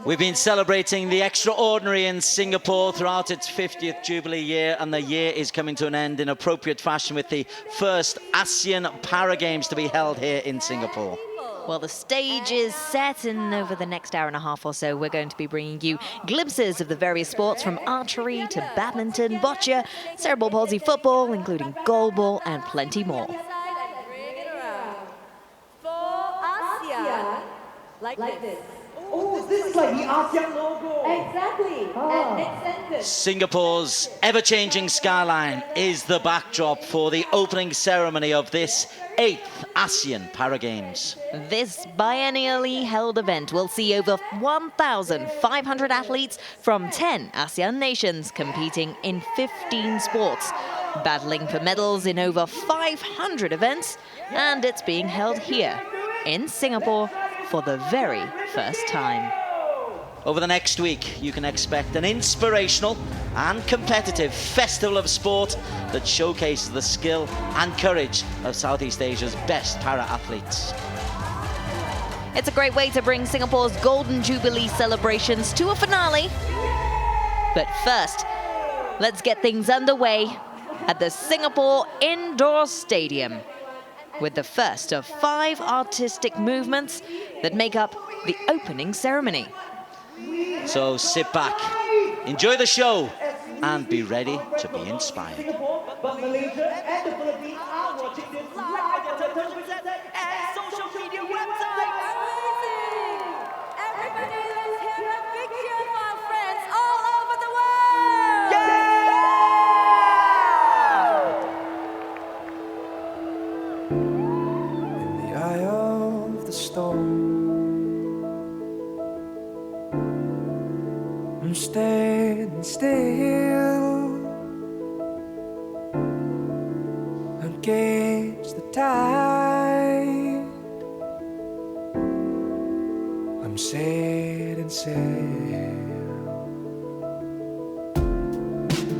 We've been celebrating the extraordinary in Singapore throughout its 50th Jubilee year, and the year is coming to an end in appropriate fashion with the first ASEAN Para Games to be held here in Singapore. Well, the stage is set, and over the next hour and a half or so, we're going to be bringing you glimpses of the various sports from archery to badminton, boccia, cerebral palsy football, including goalball, and plenty more. Like this. Oh, this is like the ASEAN logo. Exactly. And next sentence. Singapore's ever-changing skyline is the backdrop for the opening ceremony of this 8th ASEAN Para Games. This biennially held event will see over 1,500 athletes from 10 ASEAN nations competing in 15 sports, battling for medals in over 500 events, and it's being held here in Singapore for the very first time. Over the next week, you can expect an inspirational and competitive festival of sport that showcases the skill and courage of Southeast Asia's best para-athletes. It's a great way to bring Singapore's Golden Jubilee celebrations to a finale. But first, let's get things underway at the Singapore Indoor Stadium with the first of 5 artistic movements that make up the opening ceremony. So sit back, enjoy the show, and be ready to be inspired. But Malaysia and the Philippines are watching this live on the television and social media websites. Everybody, let's hear a big cheer for our friends all over the world! In the eye of the storm, I'm standing still against the tide. I'm setting sail.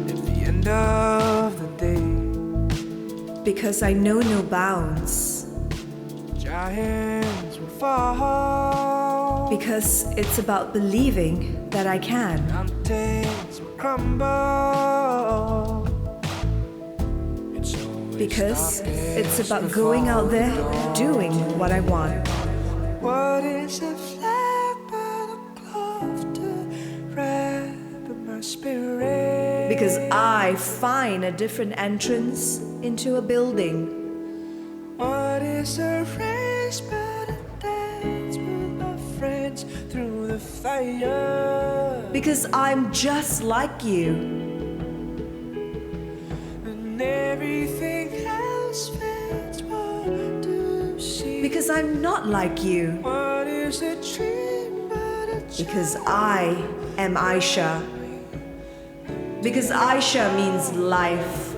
At the end of the day, because I know no bounds. giants will fall. Because it's about believing that I can. Mountains will crumble. It's always Because it's darkest about before going out there, dawn. doing what I want. What is a flag but a cloth to wrap in my spirit? Because I find a different entrance into a building. What is a race but a dance with my friends through the fire? Because I'm just like you. And everything else fits what to see. Because I'm not like you. What is a dream but a Because I am Aisha. Because Aisha means life.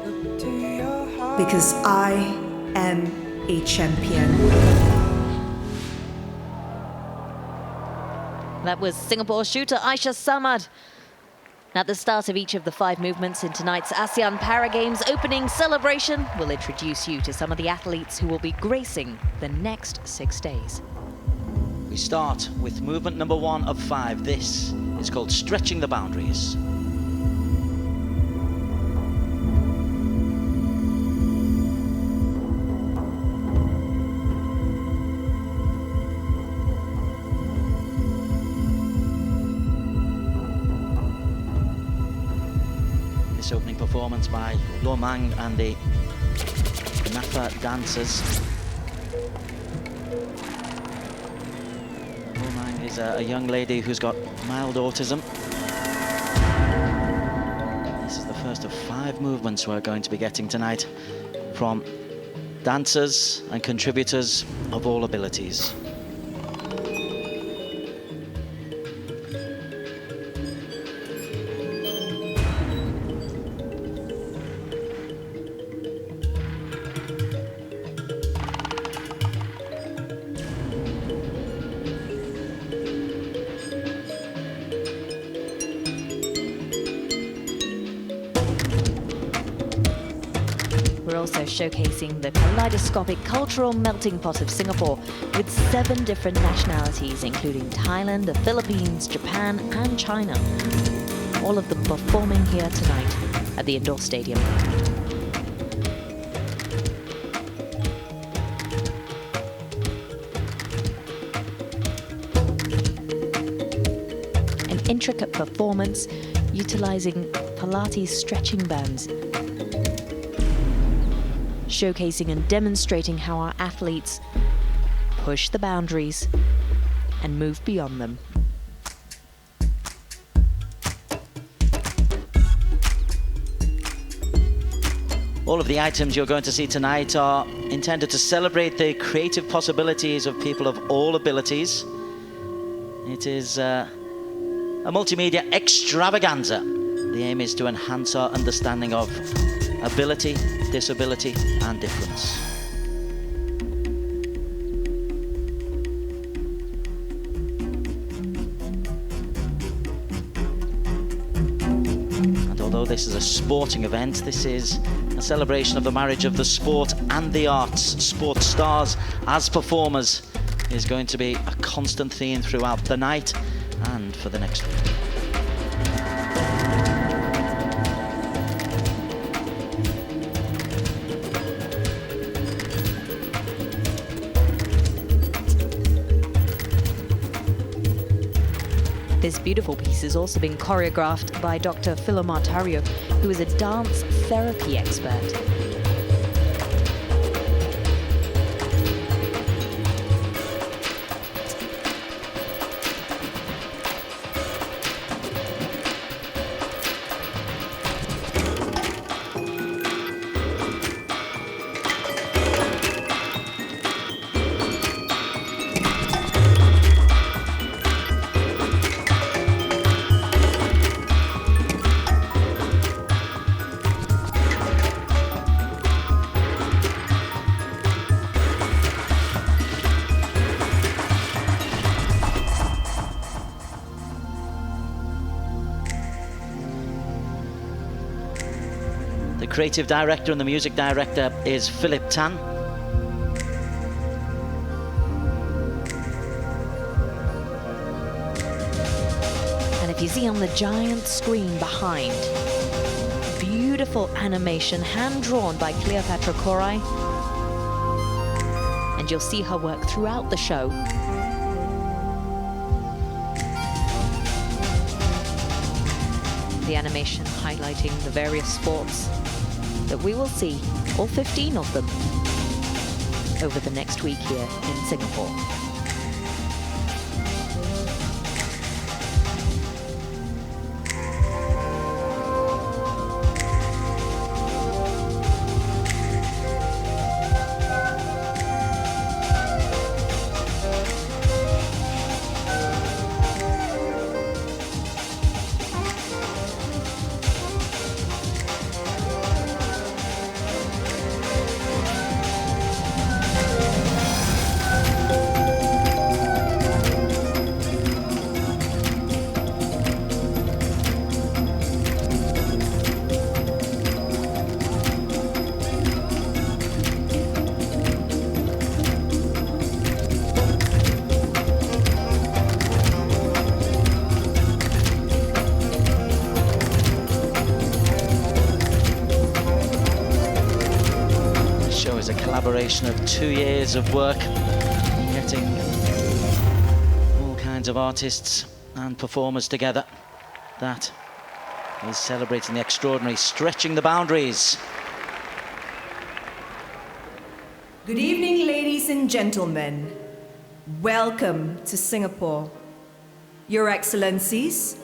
child to your heart? Because I am a champion. That was Singapore shooter Aisha Samad. At the start of each of the 5 movements in tonight's ASEAN Para Games opening celebration, we'll introduce you to some of the athletes who will be gracing the next 6 days. We start with movement number 1 of 5. This is called Stretching the Boundaries. This opening performance by Lo Mang and the Nafa dancers. Lo Mang is a young lady who's got mild autism. This is the first of 5 movements we're going to be getting tonight from dancers and contributors of all abilities. We're also showcasing the kaleidoscopic cultural melting pot of Singapore with 7 different nationalities, including Thailand, the Philippines, Japan, and China. All of them performing here tonight at the indoor stadium. An intricate performance utilizing Pilates stretching bands, showcasing and demonstrating how our athletes push the boundaries and move beyond them. All of the items you're going to see tonight are intended to celebrate the creative possibilities of people of all abilities. It is a multimedia extravaganza. The aim is to enhance our understanding of ability, disability, and difference. And although this is a sporting event, this is a celebration of the marriage of the sport and the arts. Sports stars as performers is going to be a constant theme throughout the night and for the next week. This beautiful piece has also been choreographed by Dr. Philomar Tario, who is a dance therapy expert. The creative director and the music director is Philip Tan. And if you see on the giant screen behind, beautiful animation hand-drawn by Cleopatra Korai. And you'll see her work throughout the show. The animation highlighting the various sports that we will see, all 15 of them, over the next week here in Singapore. A collaboration of 2 years of work, getting all kinds of artists and performers together. That is celebrating the extraordinary, stretching the boundaries. Good evening, ladies and gentlemen. Welcome to Singapore. Your Excellencies,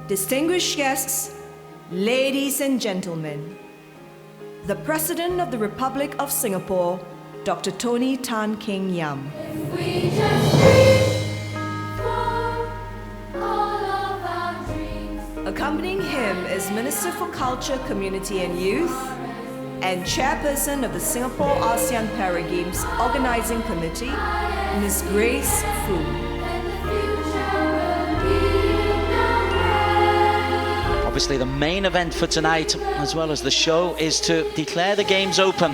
distinguished guests, ladies and gentlemen. The President of the Republic of Singapore, Dr. Tony Tan Keng Yam. We just reach for all of our dreams. Accompanying him is Minister for Culture, Community and Youth and Chairperson of the Singapore ASEAN Para Games Organizing Committee, Ms. Grace Fu. Obviously, the main event for tonight, as well as the show, is to declare the games open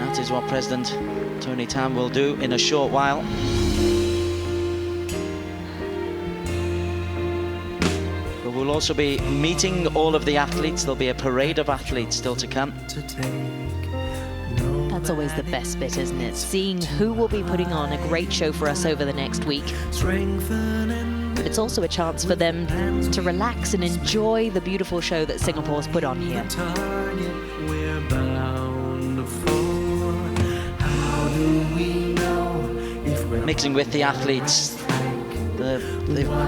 that is what President Tony Tan will do in a short while. But we'll also be meeting all of the athletes. There'll be a parade of athletes still to come. That's always the best bit, isn't it? Seeing who will be putting on a great show for us over the next week. But it's also a chance for them to relax and enjoy the beautiful show that Singapore's put on here. Mixing with the athletes, the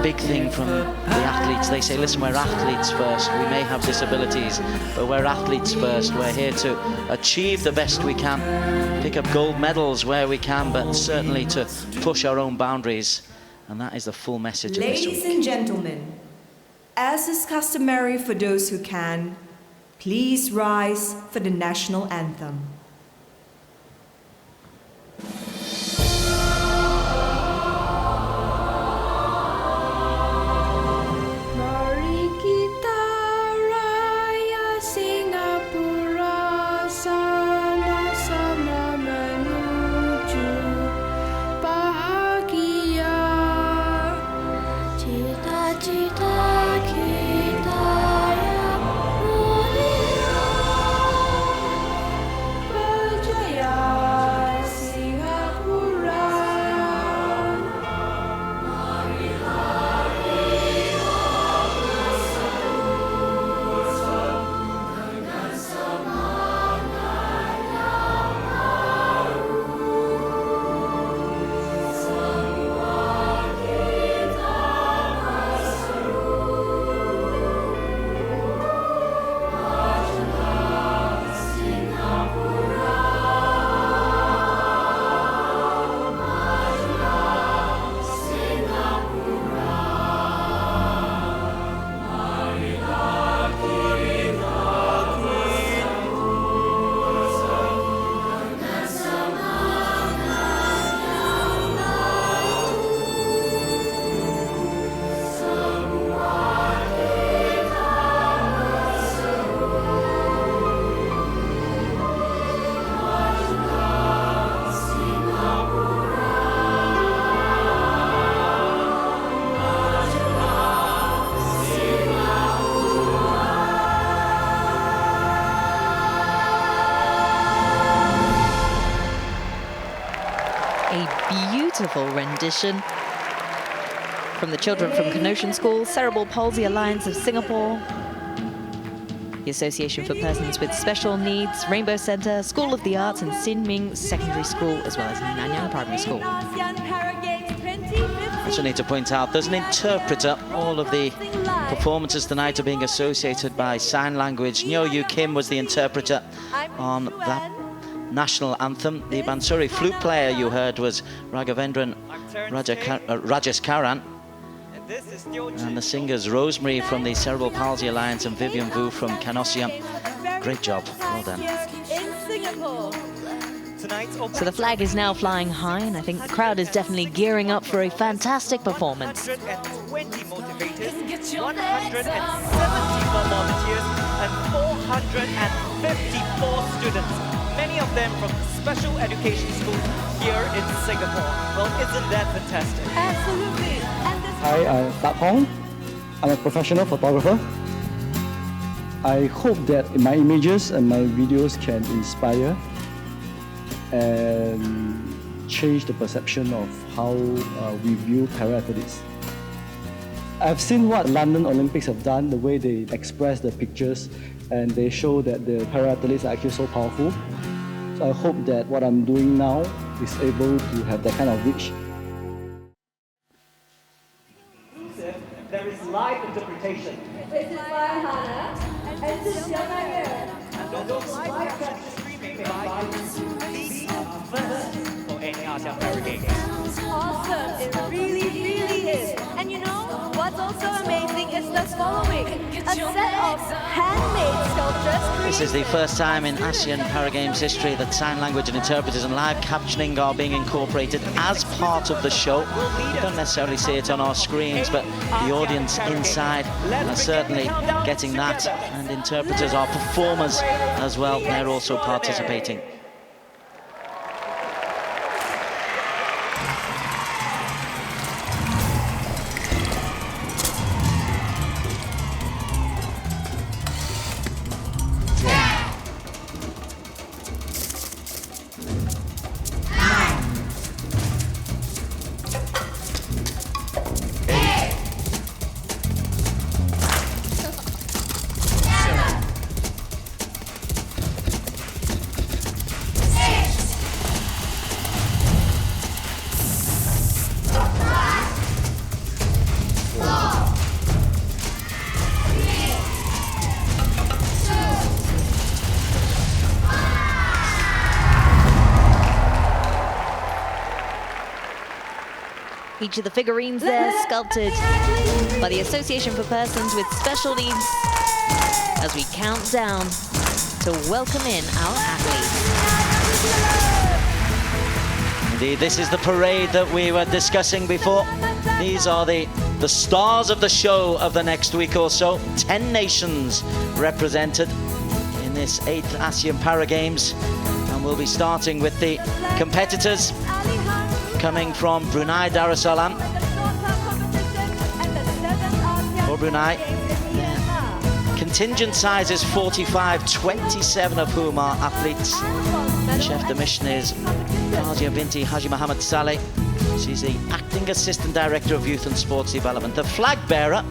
big thing from the athletes, they say, listen, we're athletes first. We may have disabilities, but we're athletes first. We're here to achieve the best we can, pick up gold medals where we can, but certainly to push our own boundaries. And that is the full message of this week. Ladies and gentlemen, as is customary for those who can, please rise for the national anthem. Mari kita raya Singapura sama-sama menuju bahagia. Cita-cita kita yang mulia, berjaya Singapura. Beautiful rendition from the children from Canossian School, Cerebral Palsy Alliance of Singapore, the Association for Persons with Special Needs, Rainbow Centre, School of the Arts and Sin Ming Secondary School, as well as Nanyang Primary School. I also need to point out there's an interpreter. All of the performances tonight are being associated by sign language. Nyo Yu Kim was the interpreter on that national anthem. The Bansuri flute player you heard was Raghavendran Rajesh Karan. And the singers Rosemary from the Cerebral Palsy Alliance and Vivian Vu from Canossian. Great job, well done. So the flag is now flying high, and I think the crowd is definitely gearing up for a fantastic performance. 120 motivators, 174 volunteers, and 454 students. Many of them from special education schools here in Singapore. Well, isn't that fantastic? Absolutely. And this Hi, I'm Tak Hong. I'm a professional photographer. I hope that my images and my videos can inspire and change the perception of how we view para-athletes. I've seen what London Olympics have done, the way they express the pictures, and they show that the para-athletes are actually so powerful. So I hope that what I'm doing now is able to have that kind of reach. There is live interpretation. is by Hannah and this is Yamaya. And those live streaming by these first for 8th ASEAN Para Games. Awesome, it really is. And you know what's also amazing is the following: a set of handmade sculptures. This is the first time in ASEAN Para Games history that sign language and interpreters and live captioning are being incorporated as part of the show. You don't necessarily see it on our screens, but the audience inside are certainly getting that, and interpreters are performers as well. They're also participating. Each of the figurines there sculpted by the Association for Persons with Special Needs as we count down to welcome in our athletes. Indeed, this is the parade that we were discussing before. These are the stars of the show of the next week or so. 10 nations represented in this 8th ASEAN Para Games. And we'll be starting with the competitors coming from Brunei Darussalam. For Brunei, contingent size is 45, 27 of whom are athletes. Chef de mission is Kazia Binti Haji Muhammad Saleh. She's the Acting Assistant Director of Youth and Sports Development. The flag bearer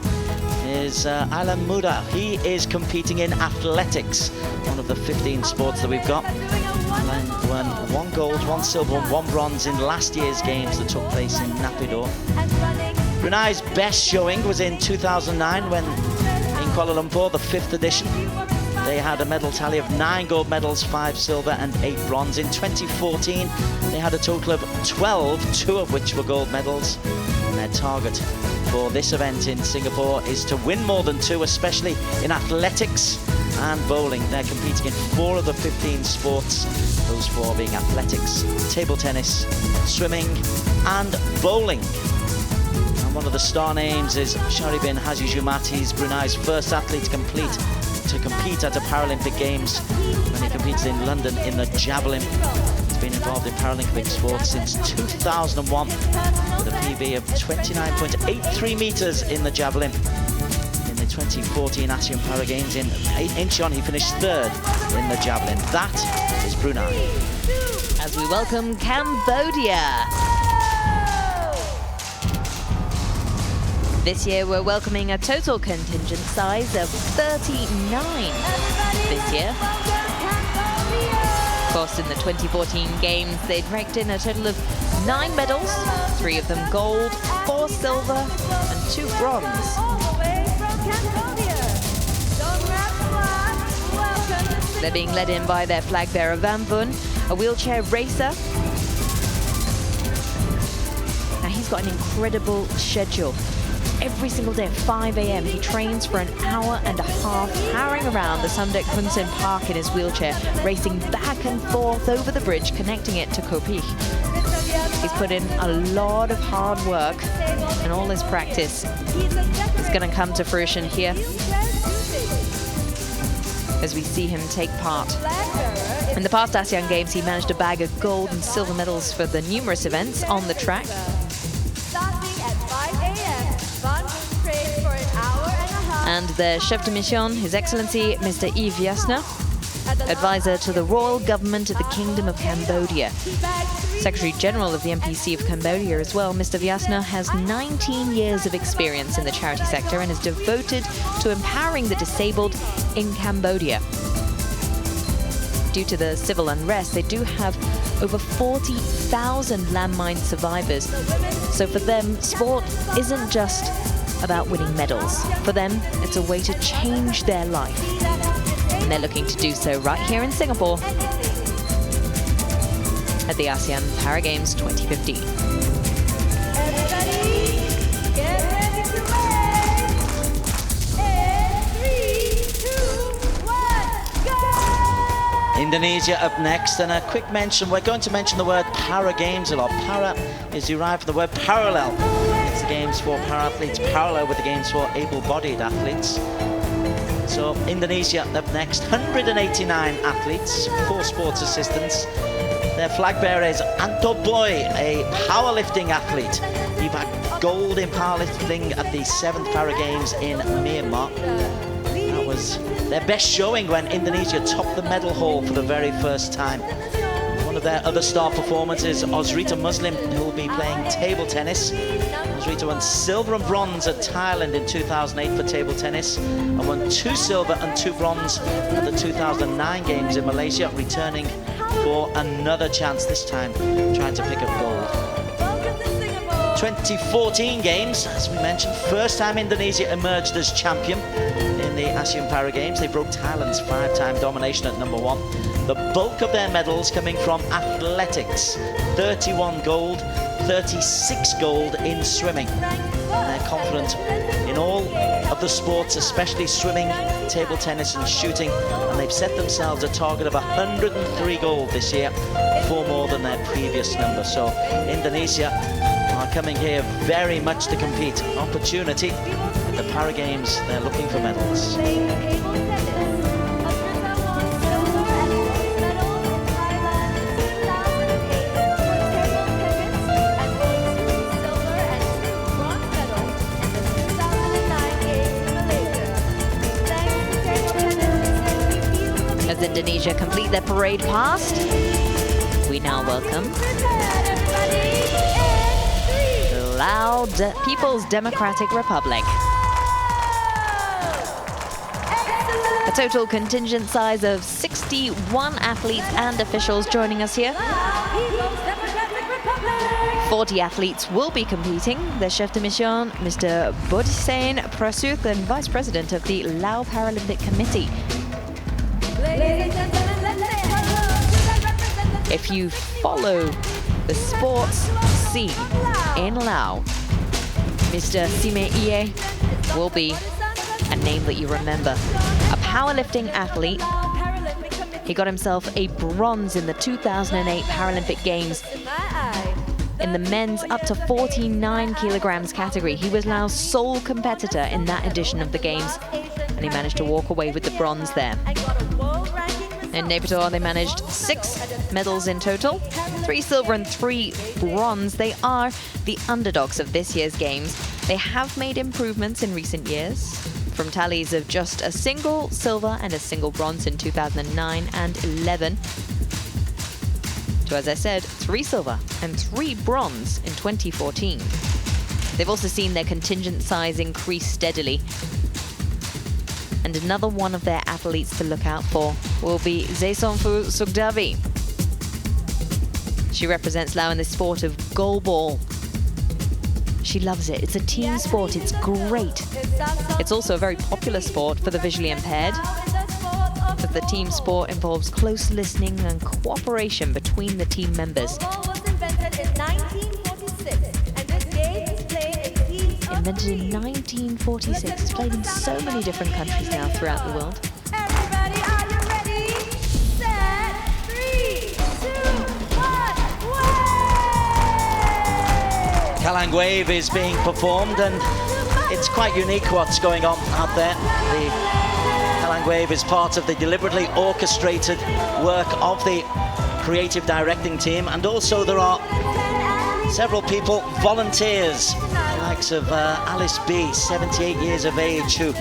is Alan Muda. He is competing in athletics, one of the 15 sports that we've got. Alan won 1 gold, 1 silver and 1 bronze in last year's games that took place in Naypyidaw. Brunei's best showing was in 2009 when in Kuala Lumpur, the 5th edition. They had a medal tally of 9 gold medals, 5 silver and 8 bronze. In 2014, they had a total of 12, 2 of which were gold medals. And their target for this event in Singapore is to win more than 2, especially in athletics and bowling. They're competing in 4 of the 15 sports, those 4 being athletics, table tennis, swimming and bowling. And one of the star names is Shari bin Haji Jumat. He's Brunei's first athlete to compete at the Paralympic Games when he competed in London in the javelin. He's been involved in Paralympic sports since 2001 with a PB of 29.83 meters in the javelin. In the 2014 ASEAN Para Games in Incheon, he finished 3rd in the javelin. That is Brunei. As we welcome Cambodia. This year we're welcoming a total contingent size of 39 this year. Of course, in the 2014 Games, they'd raked in a total of 9 medals, 3 of them gold, 4 silver and 2 bronze. They're being led in by their flag bearer Van Vun, a wheelchair racer. Now he's got an incredible schedule. Every single day at 5 a.m. he trains for an hour and a half, powering around the Samdek Hunsen Park in his wheelchair, racing back and forth over the bridge, connecting it to Koh Phi. He's put in a lot of hard work, and all his practice is going to come to fruition here as we see him take part. In the past ASEAN Games, he managed to bag a gold and silver medals for the numerous events on the track. And the chef de mission, His Excellency Mr. Yves Jasner, advisor to the Royal Government of the Kingdom of Cambodia. Secretary General of the MPC of Cambodia as well, Mr. Jasner has 19 years of experience in the charity sector and is devoted to empowering the disabled in Cambodia. Due to the civil unrest, they do have over 40,000 landmine survivors. So for them, sport isn't just about winning medals. For them, it's a way to change their life. And they're looking to do so right here in Singapore at the ASEAN Para Games 2015. Everybody, get ready to race! In 3, 2, 1, go! Indonesia up next, and a quick mention, we're going to mention the word Para Games a lot. Para is derived from the word parallel. It's the games for para-athletes, parallel with the games for able-bodied athletes. So Indonesia up next, 189 athletes, 4 sports assistants. Their flag bearer is Anto Boy, a powerlifting athlete. He bagged gold in powerlifting at the 7th Para Games in Myanmar. That was their best showing when Indonesia topped the medal haul for the very first time. One of their other star performances, Ozrita Muslim, who will be playing table tennis. Ozrita won silver and bronze at Thailand in 2008 for table tennis, and won 2 silver and 2 bronze at the 2009 Games in Malaysia, returning for another chance, this time trying to pick up gold. 2014 Games, as we mentioned, first time Indonesia emerged as champion in the ASEAN Para Games. They broke Thailand's 5-time domination at number 1. The bulk of their medals coming from athletics, 31 gold, 36 gold in swimming. And they're confident in all of the sports, especially swimming, table tennis and shooting, and they've set themselves a target of 103 gold this year, 4 more than their previous number. So Indonesia are coming here very much to compete. Opportunity at the Para Games, they're looking for medals. As Indonesia complete their parade past, we now welcome Laos People's Democratic Republic. A total contingent size of 61 athletes and officials joining us here. 40 athletes will be competing. The chef de mission, Mr. Bodhisain Prasuth, and Vice President of the Laos Paralympic Committee. If you follow the sports scene in Laos, Mr. Sime Ie will be a name that you remember. A powerlifting athlete. He got himself a bronze in the 2008 Paralympic Games in the men's up to 49 kilograms category. He was Laos' sole competitor in that edition of the Games, and he managed to walk away with the bronze there. In Naypyidaw, they managed 6 medals in total, 3 silver and 3 bronze. They are the underdogs of this year's Games. They have made improvements in recent years, from tallies of just a single silver and a single bronze in 2009 and 11, to, as I said, 3 silver and 3 bronze in 2014. They've also seen their contingent size increase steadily. And another one of their athletes to look out for will be Zaisonfu Sugdavi. She represents Laos in the sport of goalball. She loves it. It's a team sport. It's great. It's also a very popular sport for the visually impaired, but the team sport involves close listening and cooperation between the team members. Invented in 1946, it's played in so many different countries now throughout the world. Everybody, are you ready? Set, 3, 2, 1, wave! Kalang Wave is being performed, and it's quite unique what's going on out there. The Kalang Wave is part of the deliberately orchestrated work of the creative directing team, and also there are several people, volunteers, the likes of Alice B, 78 years of age, who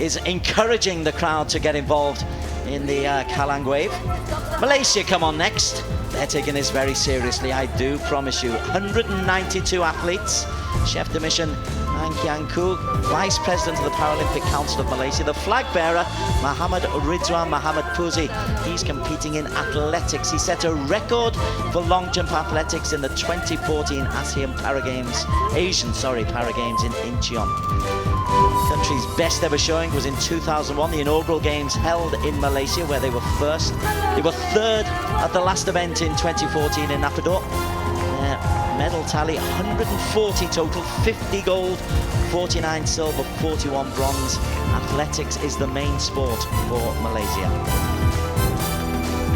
is encouraging the crowd to get involved in the Kalang Wave. Malaysia come on next. They're taking this very seriously, I do promise you. 192 athletes. Chef de mission Ang Kiang Koo, Vice President of the Paralympic Council of Malaysia. The flag bearer, Muhammad Ridwan Muhammad Puzi, he's competing in athletics. He set a record for long jump athletics in the 2014 ASEAN Para Games, Para Games in Incheon. Country's best ever showing was in 2001, the inaugural games held in Malaysia, where they were first. They were third at the last event in 2014 in Naypyidaw. Medal tally 140 total, 50 gold, 49 silver, 41 bronze. Athletics is the main sport for Malaysia.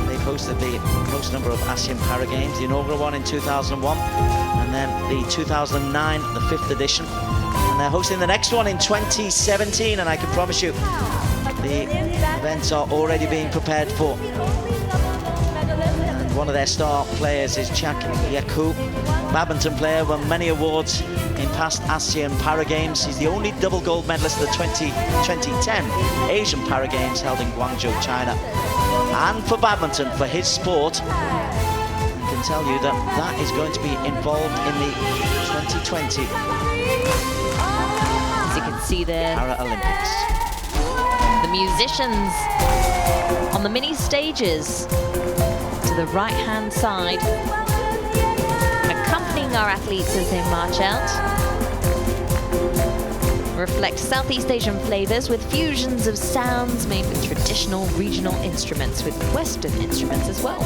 They've hosted the most number of ASEAN Para Games, the inaugural one in 2001, and then the 2009, the 5th edition. And they're hosting the next one in 2017, and I can promise you the events are already being prepared for. And one of their star players is Chak Yaku, badminton player, won many awards in past ASEAN Para Games. He's the only double gold medalist at the 2010 Asian Para Games held in Guangzhou, China. And for badminton, for his sport, I can tell you that that is going to be involved in the 2020 As you can see there, Paralympics. the musicians on the mini stages to the right-hand side, accompanying our athletes as they march out, reflect Southeast Asian flavors with fusions of sounds made with traditional regional instruments, with Western instruments as well.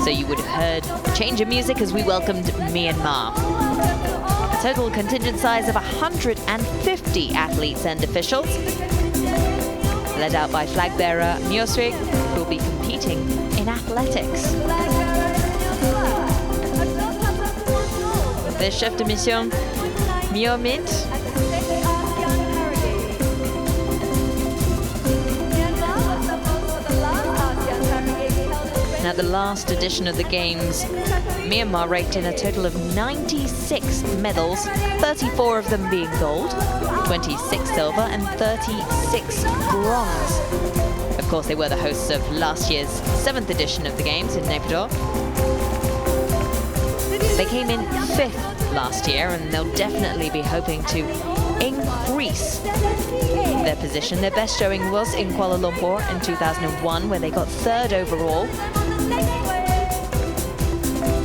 So you would have heard a change of music as we welcomed Myanmar. A total contingent size of 150 athletes and officials, led out by flag bearer Myosrik, who will be competing in athletics. The chef de mission, Myo Mint. Now, the last edition of the Games, Myanmar raked in a total of 96 medals, 34 of them being gold, 26 silver and 36 bronze. Of course, they were the hosts of last year's 7th edition of the Games in Naypyidaw. They came in 5th last year, and they'll definitely be hoping to increase their position. Their best showing was in Kuala Lumpur in 2001, where they got 3rd overall.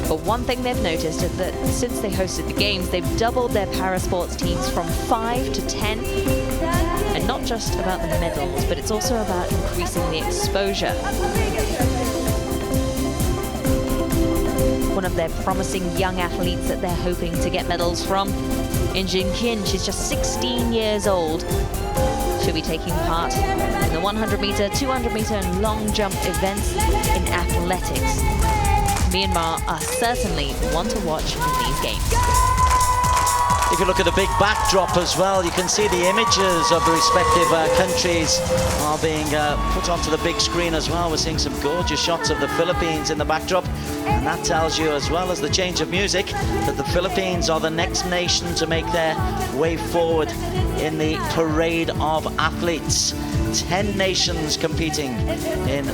But one thing they've noticed is that since they hosted the Games, they've doubled their parasports teams from 5 to 10. And not just about the medals, but it's also about increasing the exposure. One of their promising young athletes that they're hoping to get medals from, Injin Kin, she's just 16 years old. She'll be taking part in the 100 meter, 200 meter and long jump events in athletics. Myanmar are certainly one to watch in these Games. If you look at the big backdrop as well, you can see the images of the respective countries are being put onto the big screen as well. We're seeing some gorgeous shots of the Philippines in the backdrop, and that tells you, as well as the change of music, that the Philippines are the next nation to make their way forward in the parade of athletes. 10 nations competing in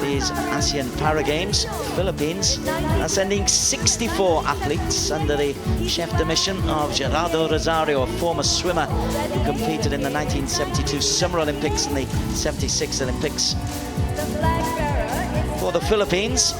these ASEAN Para Games. Philippines are sending 64 athletes under the chef de mission of Gerardo Rosario, a former swimmer who competed in the 1972 Summer Olympics and the 76 Olympics. For the Philippines,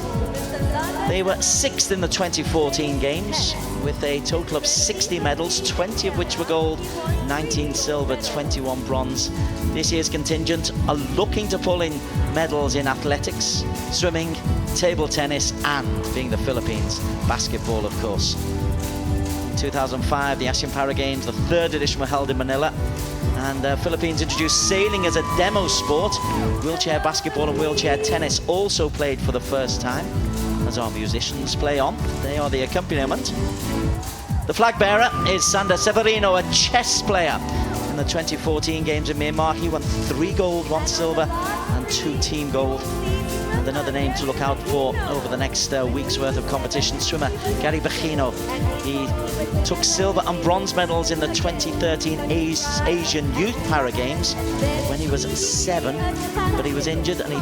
they were 6th in the 2014 Games with a total of 60 medals, 20 of which were gold, 19 silver, 21 bronze. This year's contingent are looking to pull in medals in athletics, swimming, table tennis, and, being the Philippines, basketball, of course. In 2005, the ASEAN Para Games, the 3rd edition, were held in Manila, and the Philippines introduced sailing as a demo sport. Wheelchair basketball and wheelchair tennis also played for the first time, as our musicians play on. They are the accompaniment. The flag bearer is Sander Severino, a chess player. In the 2014 Games in Myanmar, he won 3 gold, 1 silver and 2 team gold. And another name to look out for over the next week's worth of competition, swimmer Gary Bacchino. He took silver and bronze medals in the 2013 Asian Youth Para Games when he was 7, but he was injured, and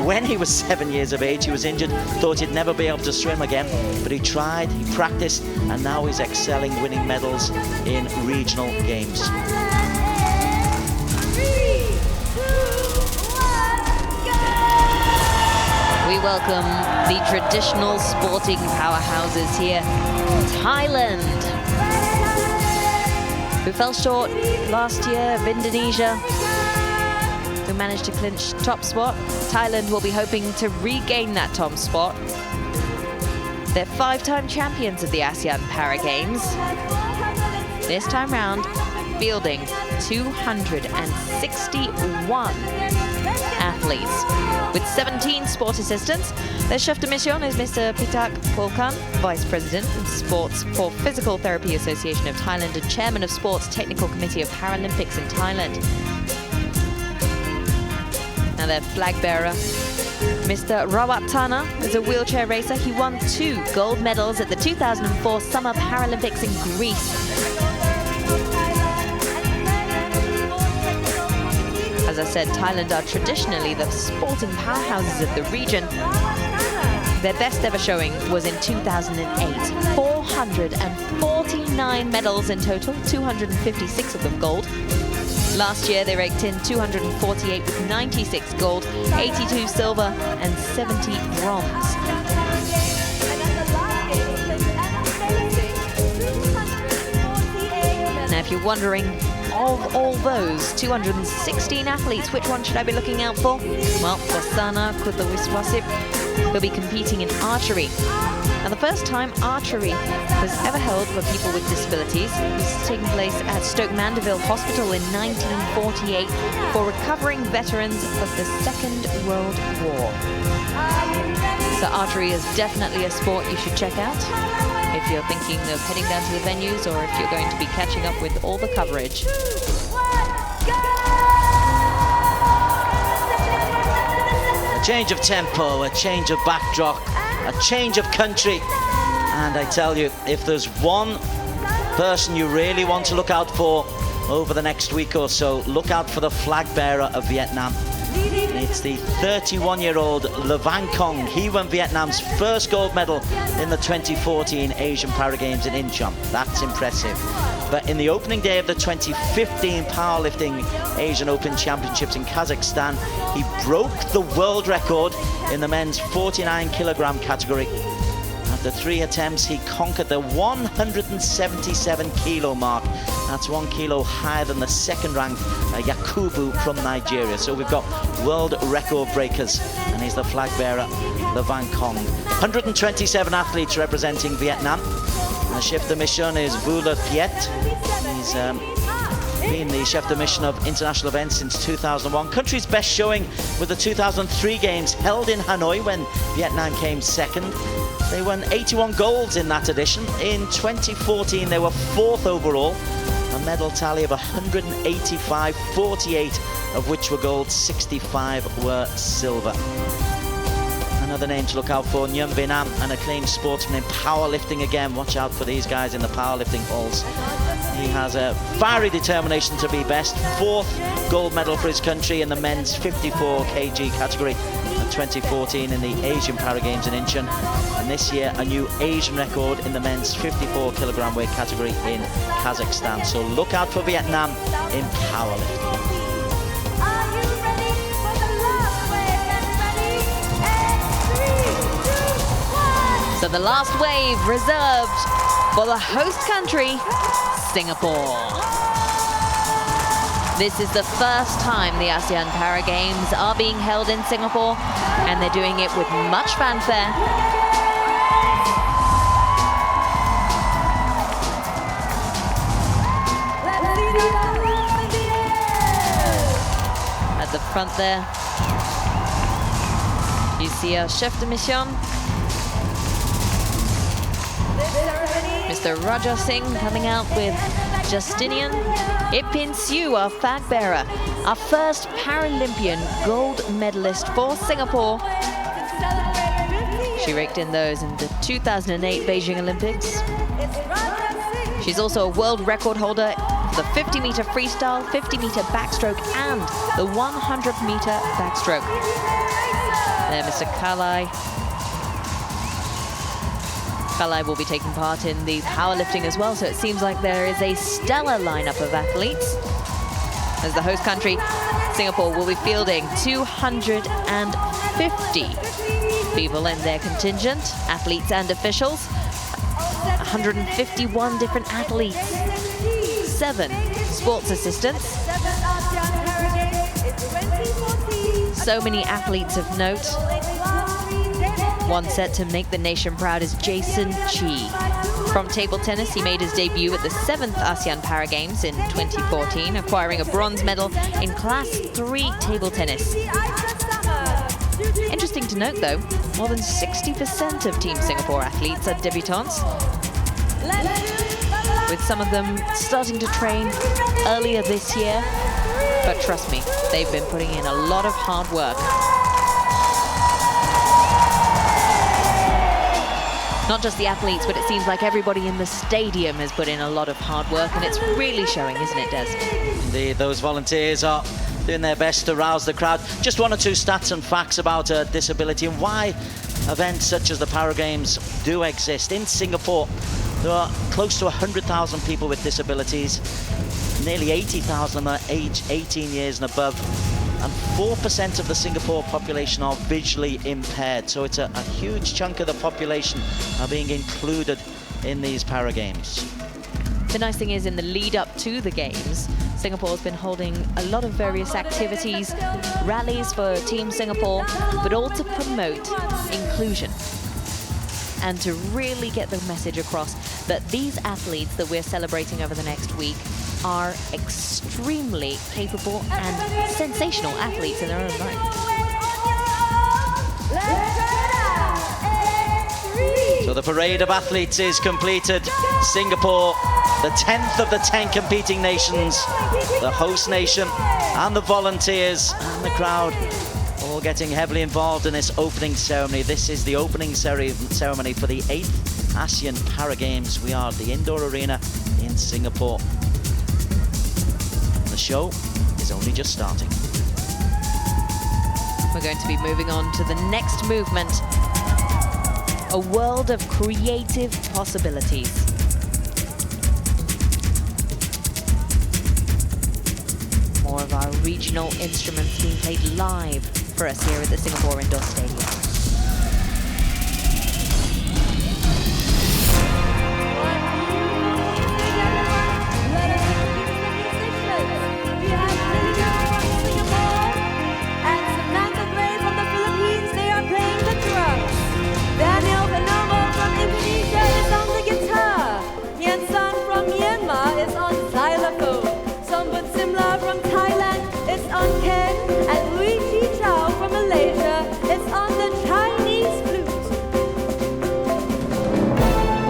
when he was 7 years of age, he was injured, thought he'd never be able to swim again, but he tried, he practiced, and now he's excelling, winning medals in regional games. We welcome the traditional sporting powerhouses here, Thailand, who fell short last year of Indonesia, who managed to clinch top spot. Thailand will be hoping to regain that top spot. They're 5-time champions of the ASEAN Para Games. This time round, fielding 261 athletes, with 17 sport assistants. Their chef de mission is Mr. Pitak Polkan, Vice President of Sports for Physical Therapy Association of Thailand and Chairman of Sports Technical Committee of Paralympics in Thailand. Now their flag bearer, Mr. Rawat Tana, is a wheelchair racer. He won 2 gold medals at the 2004 Summer Paralympics in Greece. As I said, Thailand are traditionally the sporting powerhouses of the region. Their best ever showing was in 2008. 449 medals in total, 256 of them gold. Last year, they raked in 248 with 96 gold, 82 silver, and 70 bronze. Now, if you're wondering, of all those 216 athletes, which one should I be looking out for? Well, Wasana Kuthawiswasip He'll be competing in archery. Now, the first time archery was ever held for people with disabilities was taking place at Stoke Mandeville Hospital in 1948 for recovering veterans of the Second World War. So archery is definitely a sport you should check out if you're thinking of heading down to the venues or if you're going to be catching up with all the coverage. A change of tempo, a change of backdrop, a change of country. And I tell you, if there's one person you really want to look out for over the next week or so, look out for the flag bearer of Vietnam. It's the 31-year-old Le Van Cong. He won Vietnam's first gold medal in the 2014 Asian Para Games in Incheon. That's impressive. But in the opening day of the 2015 Powerlifting Asian Open Championships in Kazakhstan, he broke the world record in the men's 49-kilogram category. After 3 attempts, he conquered the 177-kilo mark. That's 1 kilo higher than the second-ranked Yakubu from Nigeria. So we've got world record breakers, and he's the flag bearer, Le Van Cong. 127 athletes representing Vietnam. The chef de mission is Vula Piet. He's been the chef de mission of international events since 2001. Country's best showing with the 2003 Games held in Hanoi when Vietnam came second. They won 81 golds in that edition. In 2014, they were 4th overall. A medal tally of 185, 48 of which were gold, 65 were silver. Another name to look out for, Nguyen Vinh Nam, an acclaimed sportsman in powerlifting again. Watch out for these guys in the powerlifting halls. He has a fiery determination to be best. 4th gold medal for his country in the men's 54 kg category in 2014 in the Asian Para Games in Incheon. And this year, a new Asian record in the men's 54 kilogram weight category in Kazakhstan. So look out for Vietnam in powerlifting. So the last wave reserved for the host country, Singapore. This is the first time the ASEAN Para Games are being held in Singapore, and they're doing it with much fanfare. At the front there, you see our chef de mission, Mr. Raja Singh, coming out with Justinian. Ipin Siu, our flag bearer, our first Paralympian gold medalist for Singapore. She raked in those in the 2008 Beijing Olympics. She's also a world record holder for the 50-meter freestyle, 50-meter backstroke, and the 100-meter backstroke. There, Mr. Kalai. Kalai will be taking part in the powerlifting as well, so it seems like there is a stellar lineup of athletes. As the host country, Singapore will be fielding 250 people in their contingent, athletes and officials. 151 different athletes, 7 sports assistants. So many athletes of note. One set to make the nation proud is Jason Chi. From table tennis, he made his debut at the 7th ASEAN Para Games in 2014, acquiring a bronze medal in Class 3 table tennis. Interesting to note, though, more than 60% of Team Singapore athletes are debutantes, with some of them starting to train earlier this year. But trust me, they've been putting in a lot of hard work. Not just the athletes, but it seems like everybody in the stadium has put in a lot of hard work, and it's really showing, isn't it, Des? Indeed, those volunteers are doing their best to rouse the crowd. Just 1 or 2 stats and facts about disability and why events such as the Para Games do exist. In Singapore, there are close to 100,000 people with disabilities. Nearly 80,000 are aged 18 years and above. And 4% of the Singapore population are visually impaired. So it's a huge chunk of the population are being included in these Para Games. The nice thing is, in the lead up to the Games, Singapore's been holding a lot of various activities, rallies for Team Singapore, but all to promote inclusion and to really get the message across that these athletes that we're celebrating over the next week are extremely capable and sensational athletes in their own right. So the parade of athletes is completed. Singapore, the 10th of the 10 competing nations, the host nation and the volunteers and the crowd all getting heavily involved in this opening ceremony. This is the opening ceremony for the 8th ASEAN Para Games. We are at the indoor arena in Singapore. The show is only just starting. We're going to be moving on to the next movement, a world of creative possibilities. More of our regional instruments being played live for us here at the Singapore Indoor Stadium.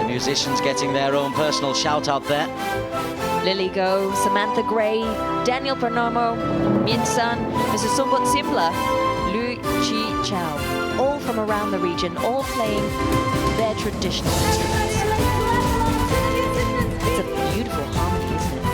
Musicians getting their own personal shout out there. Lily Go, Samantha Gray, Daniel Pernomo, Min Sun, Mrs. Sumbut Simla, Lu Chi Chow, all from around the region, all playing their traditional instruments. It's a beautiful harmony, isn't it?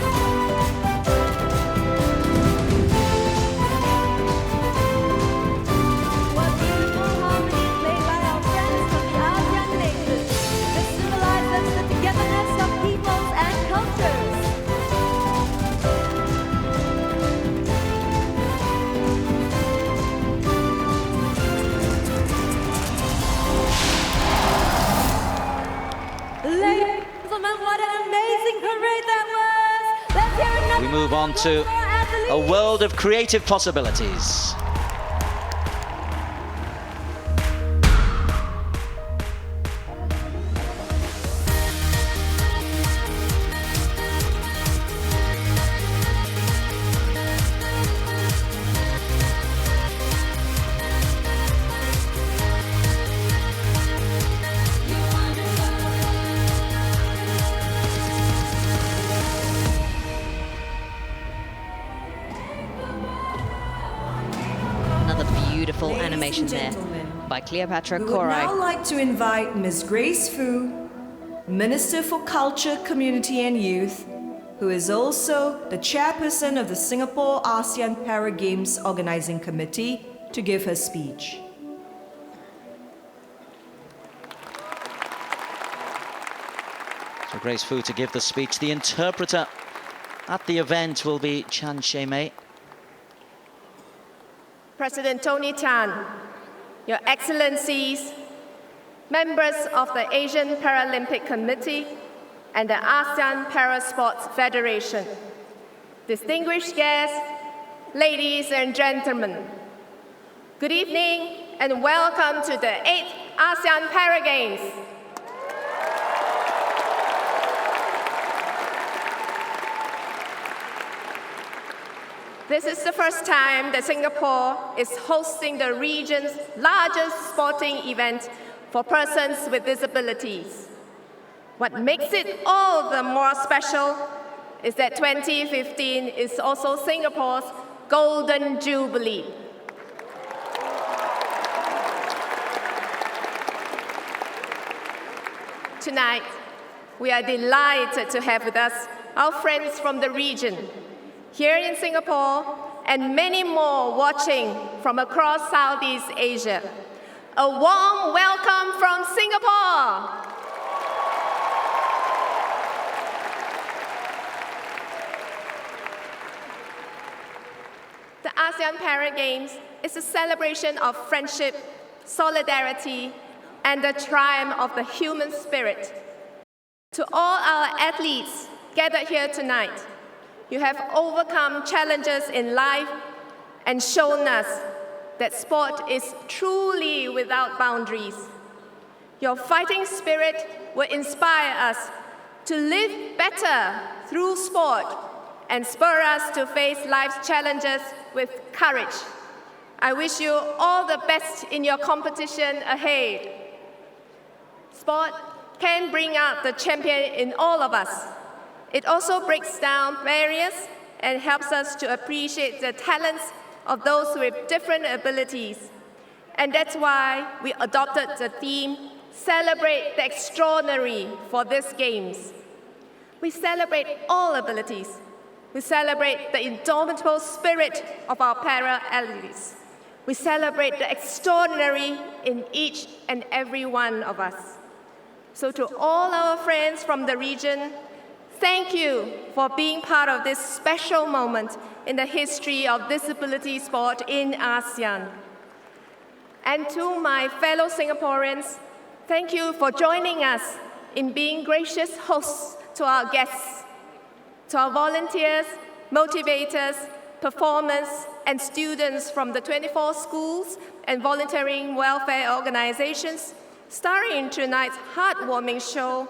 What an amazing parade that was! Let's hear another. We move on to a world of creative possibilities. Beautiful animation there by Cleopatra We would now Korai. like to invite Ms. Grace Fu, Minister for Culture, Community and Youth, who is also the chairperson of the Singapore ASEAN Para Games Organizing Committee, to give her speech. So Grace Fu to give the speech. The interpreter at the event will be Chan Shei-mei. President Tony Tan, Your Excellencies, members of the Asian Paralympic Committee and the ASEAN Para Sports Federation, distinguished guests, ladies and gentlemen, good evening and welcome to the 8th ASEAN Para Games. This is the first time that Singapore is hosting the region's largest sporting event for persons with disabilities. What makes it all the more special is that 2015 is also Singapore's Golden Jubilee. Tonight, we are delighted to have with us our friends from the region, here in Singapore, and many more watching from across Southeast Asia. A warm welcome from Singapore. The ASEAN Para Games is a celebration of friendship, solidarity, and the triumph of the human spirit. To all our athletes gathered here tonight. You have overcome challenges in life and shown us that sport is truly without boundaries. Your fighting spirit will inspire us to live better through sport and spur us to face life's challenges with courage. I wish you all the best in your competition ahead. Sport can bring out the champion in all of us. It also breaks down barriers and helps us to appreciate the talents of those with different abilities. And that's why we adopted the theme, Celebrate the Extraordinary, for these games. We celebrate all abilities. We celebrate the indomitable spirit of our para-athletes. We celebrate the extraordinary in each and every one of us. So to all our friends from the region, thank you for being part of this special moment in the history of disability sport in ASEAN. And to my fellow Singaporeans, thank you for joining us in being gracious hosts to our guests, to our volunteers, motivators, performers, and students from the 24 schools and volunteering welfare organizations starring in tonight's heartwarming show.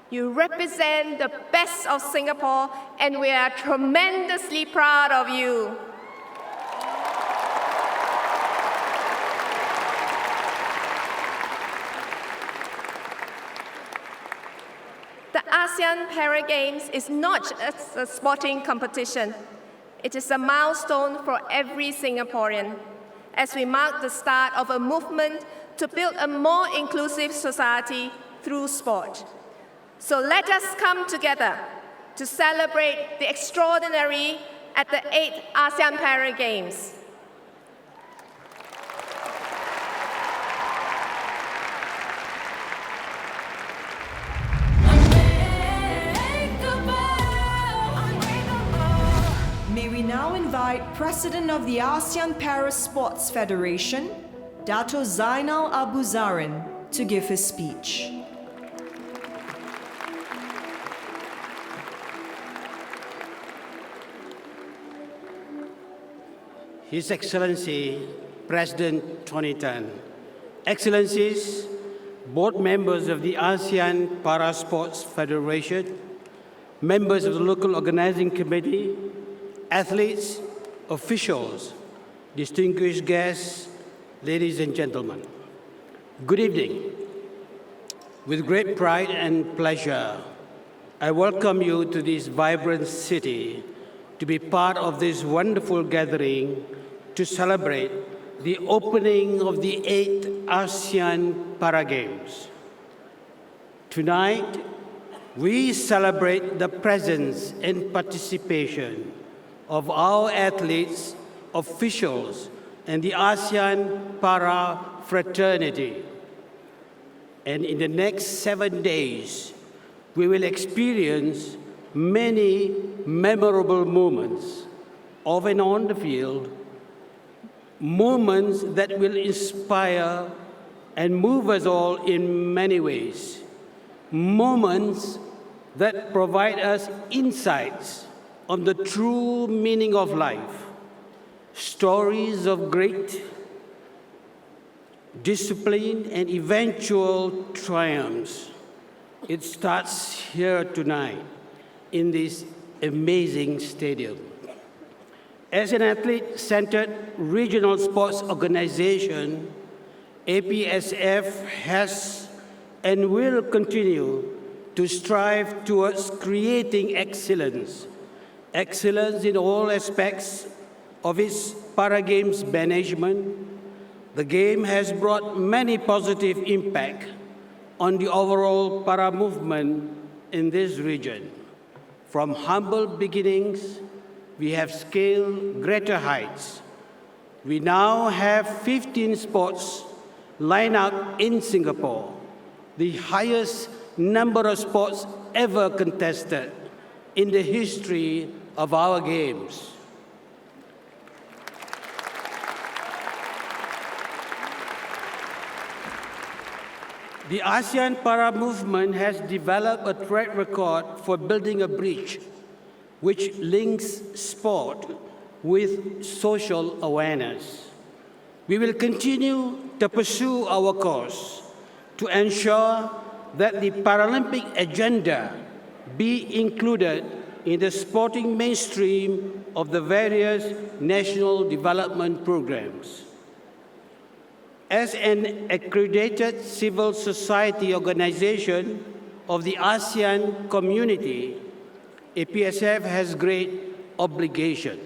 You represent the best of Singapore, and we are tremendously proud of you. The ASEAN Para Games is not just a sporting competition. It is a milestone for every Singaporean as we mark the start of a movement to build a more inclusive society through sport. So let us come together to celebrate the extraordinary at the 8th ASEAN Para Games. May we now invite President of the ASEAN Para Sports Federation, Dato Zainal Abu Zarin, to give his speech. His Excellency President Tony Tan, Excellencies, board members of the ASEAN Para Sports Federation, members of the local organizing committee, athletes, officials, distinguished guests, ladies and gentlemen, good evening. With great pride and pleasure, I welcome you to this vibrant city to be part of this wonderful gathering to celebrate the opening of the 8th ASEAN Para Games. Tonight, we celebrate the presence and participation of our athletes, officials, and the ASEAN Para Fraternity. And in the next 7 days, we will experience many memorable moments of and on the field, moments that will inspire and move us all in many ways, moments that provide us insights on the true meaning of life, stories of great discipline and eventual triumphs. It starts here tonight in this amazing stadium. As an athlete-centered regional sports organization, APSF has and will continue to strive towards creating excellence in all aspects of its Para Games management. The game has brought many positive impact on the overall para movement in this region. From humble beginnings, we have scaled greater heights. We now have 15 sports lined up in Singapore, the highest number of sports ever contested in the history of our games. The ASEAN Para movement has developed a track record for building a bridge which links sport with social awareness. We will continue to pursue our course to ensure that the Paralympic agenda be included in the sporting mainstream of the various national development programs. As an accredited civil society organization of the ASEAN community, APSF has great obligation,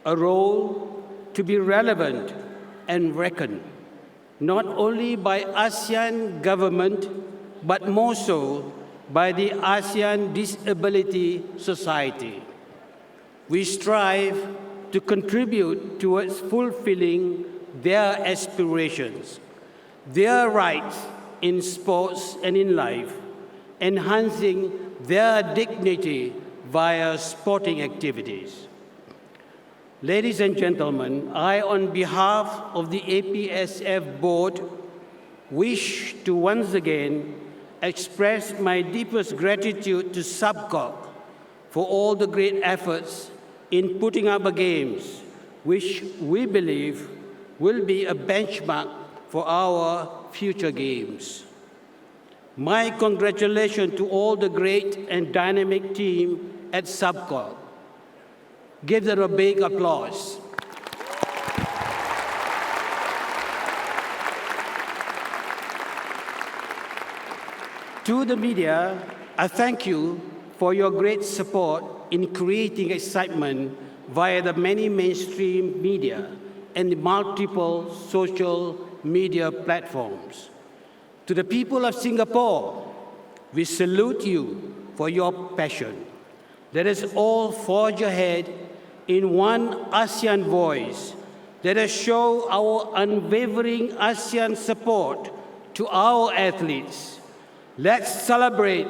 a role to be relevant and reckoned, not only by ASEAN government, but more so by the ASEAN Disability Society. We strive to contribute towards fulfilling their aspirations, their rights in sports and in life, enhancing their dignity via sporting activities. Ladies and gentlemen, I, on behalf of the APSF board, wish to once again express my deepest gratitude to SUBCOC for all the great efforts in putting up the games, which we believe will be a benchmark for our future games. My congratulations to all the great and dynamic team at SUBCOC. Give them a big applause. To the media, I thank you for your great support in creating excitement via the many mainstream media and the multiple social media platforms. To the people of Singapore, we salute you for your passion. Let us all forge ahead in one ASEAN voice. Let us show our unwavering ASEAN support to our athletes. Let's celebrate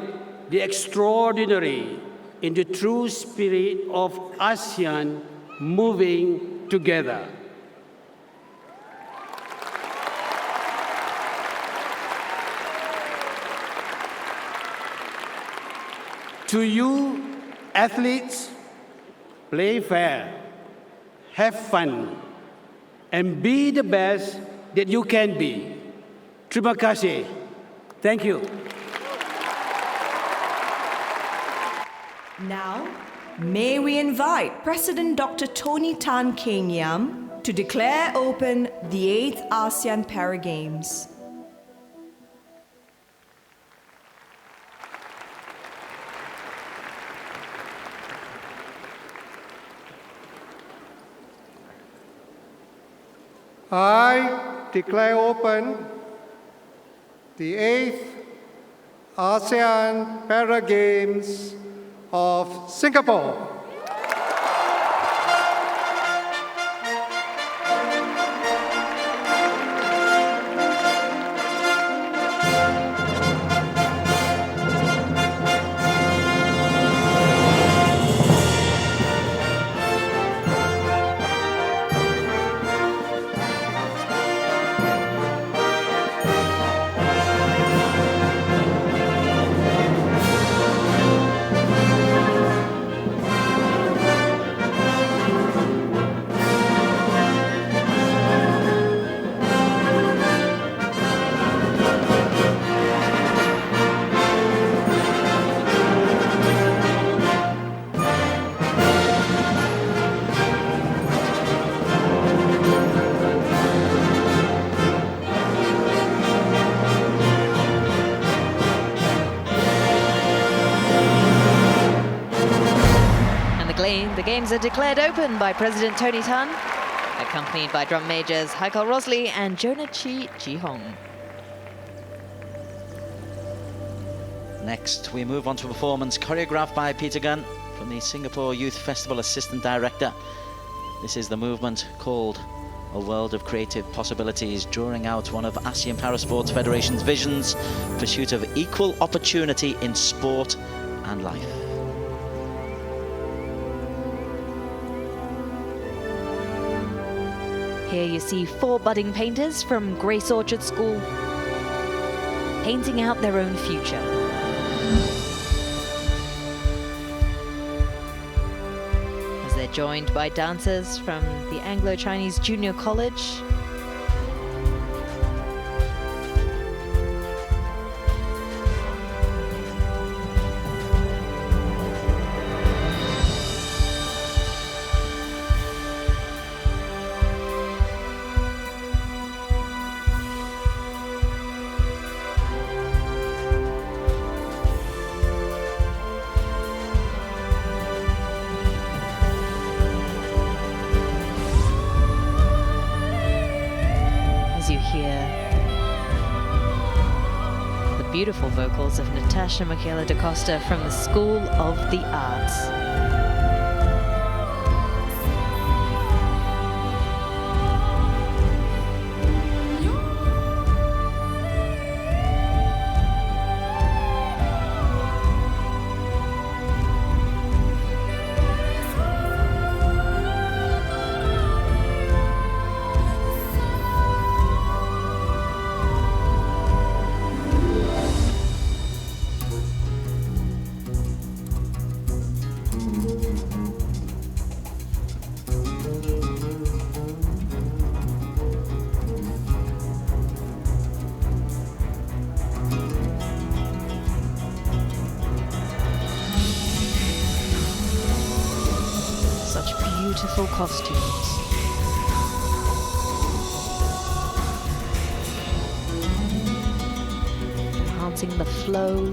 the extraordinary in the true spirit of ASEAN moving together. To you, athletes, play fair, have fun, and be the best that you can be. Terima kasih. Thank you. Now, may we invite President Dr. Tony Tan Keng Yam to declare open the 8th ASEAN Para Games. I declare open the 8th ASEAN Para Games of Singapore. The games are declared open by President Tony Tan, accompanied by drum majors Haikal Rosley and Jonah Chi Ji-hong. Next, we move on to a performance choreographed by Peter Gunn from the Singapore Youth Festival Assistant Director. This is the movement called A World of Creative Possibilities, drawing out one of ASEAN Parasports Federation's visions, pursuit of equal opportunity in sport and life. Here you see 4 budding painters from Grace Orchard School. painting out their own future. As they're joined by dancers from the Anglo-Chinese Junior College. You hear the beautiful vocals of Natasha Michaela da Costa from the School of the Arts. Beautiful costumes. Enhancing the flow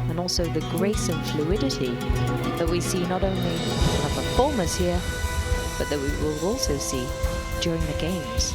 and also the grace and fluidity that we see not only in our performers here, but that we will also see during the games.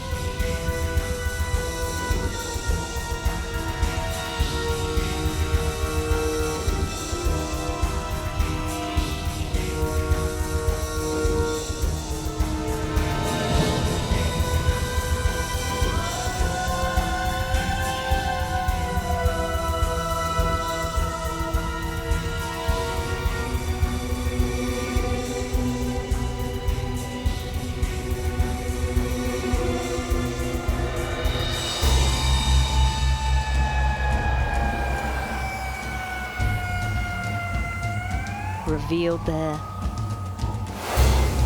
Revealed there,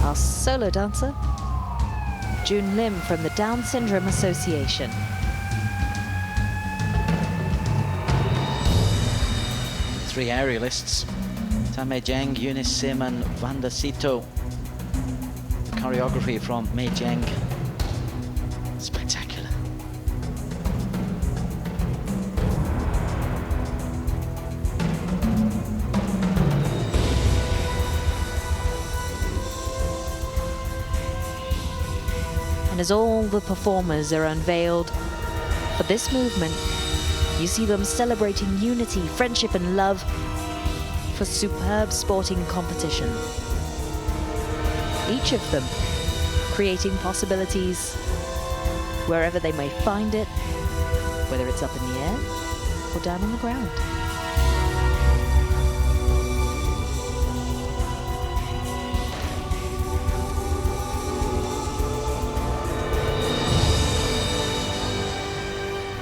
our solo dancer, Jun Lim from the Down Syndrome Association. Three aerialists, Mei Zheng, Eunice Sim and Vanda Sito. The choreography from Mei Zheng, spectacular. And as all the performers are unveiled for this movement, you see them celebrating unity, friendship and love for superb sporting competition. Each of them creating possibilities wherever they may find it, whether it's up in the air or down on the ground.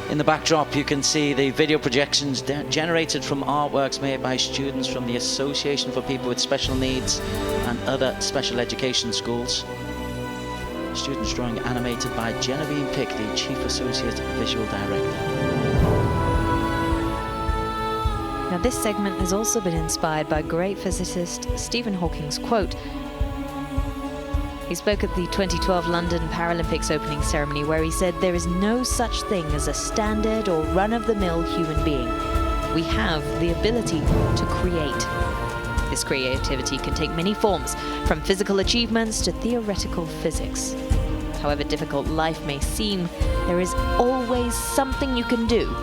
In the backdrop, you can see the video projections generated from artworks made by students from the Association for People with Special Needs and other special education schools. Students drawing animated by Genevieve Pick, the Chief Associate Visual Director. Now, this segment has also been inspired by great physicist Stephen Hawking's quote. He spoke at the 2012 London Paralympics opening ceremony where he said, "There is no such thing as a standard or run-of-the-mill human being. We have the ability to create." This creativity can take many forms, from physical achievements to theoretical physics. However difficult life may seem, there is always something you can do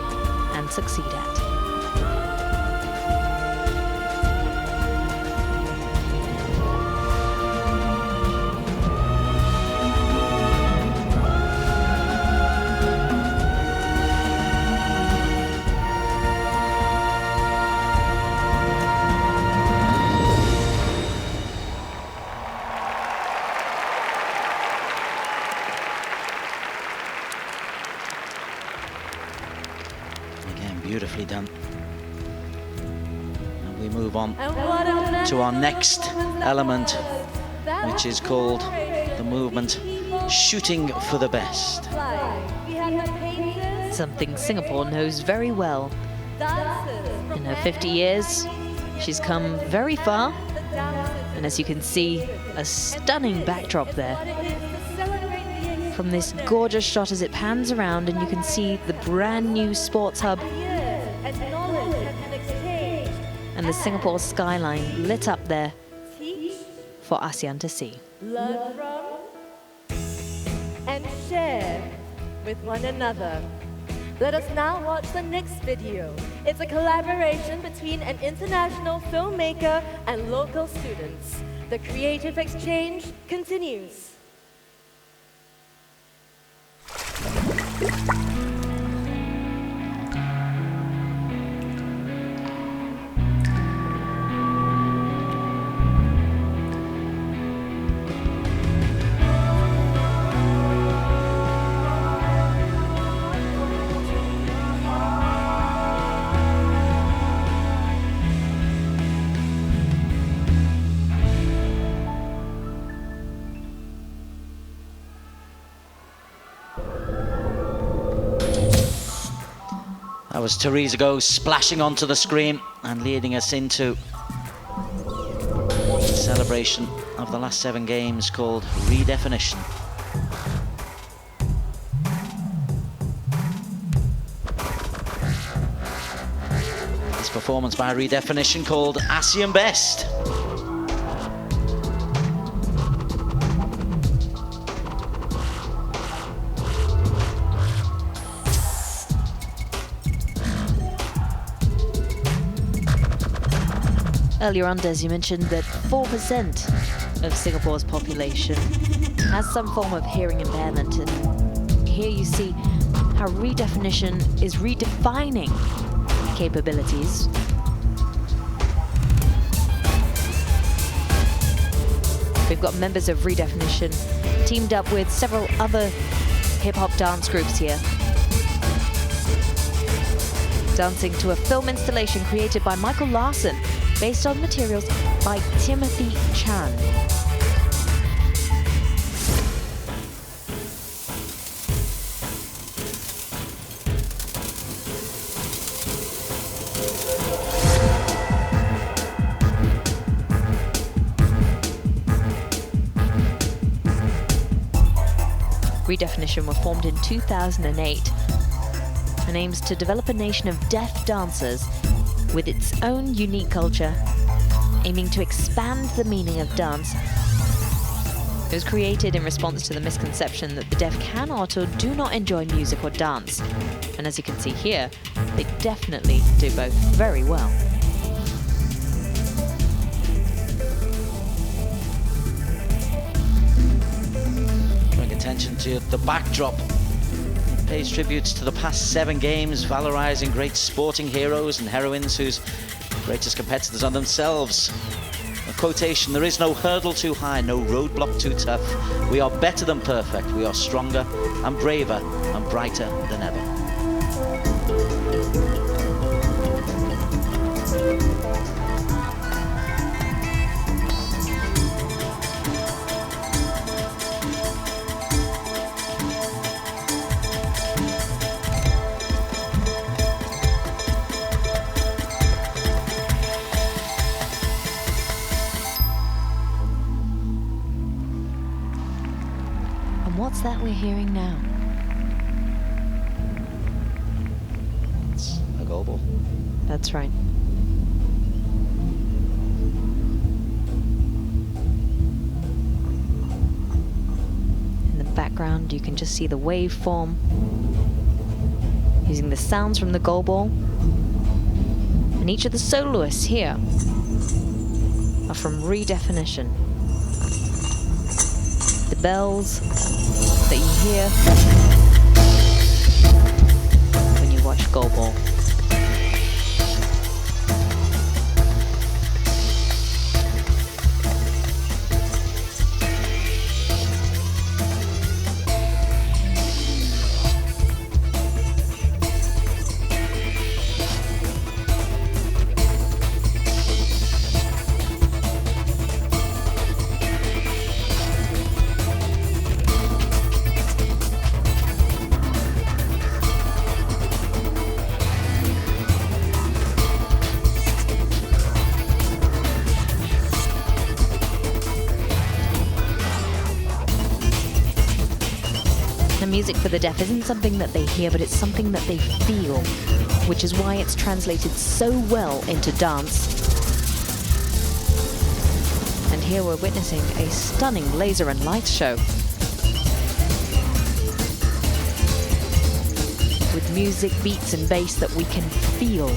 and succeed at. beautifully done. And we move on And what a to our next element, That which is called the movement Shooting for the Best. We have the painters, Something Singapore knows very well. dancers, In her 50 years, she's come very far. the dancers. And as you can see, a stunning backdrop there. What it is to celebrate the From this gorgeous shot as it pans around, and you can see the brand new sports hub years and knowledge has been exchanged. and the Singapore skyline lit up there Teach, for ASEAN to see. learn from, and share with one another. Let us now watch the next video. It's a collaboration between an international filmmaker and local students. The creative exchange continues. That was Teresa Go splashing onto the screen and leading us into the celebration of the last 7 games called Redefinition. This performance by Redefinition called ASEAN Best. Earlier on, Des, you mentioned that 4% of Singapore's population has some form of hearing impairment, and here you see how Redefinition is redefining capabilities. We've got members of Redefinition teamed up with several other hip-hop dance groups here, dancing to a film installation created by Michael Larson, based on materials by Timothy Chan. Redefinition were formed in 2008 and aims to develop a nation of deaf dancers with its own unique culture, aiming to expand the meaning of dance. It was created in response to the misconception that the deaf cannot or do not enjoy music or dance. And as you can see here, they definitely do both very well. Drawing attention to the backdrop, it pays tributes to the past 7 games, valorizing great sporting heroes and heroines whose greatest competitors are themselves. A quotation: "There is no hurdle too high, no roadblock too tough. We are better than perfect. We are stronger and braver and brighter than ever." What's that we're hearing now? It's a goal ball. That's right. In the background, you can just see the waveform, using the sounds from the goal ball. And each of the soloists here are from Redefinition. The bells that you hear when you watch goal ball. Music for the deaf isn't something that they hear, but it's something that they feel, which is why it's translated so well into dance. And here we're witnessing a stunning laser and lights show. With music, beats and bass that we can feel.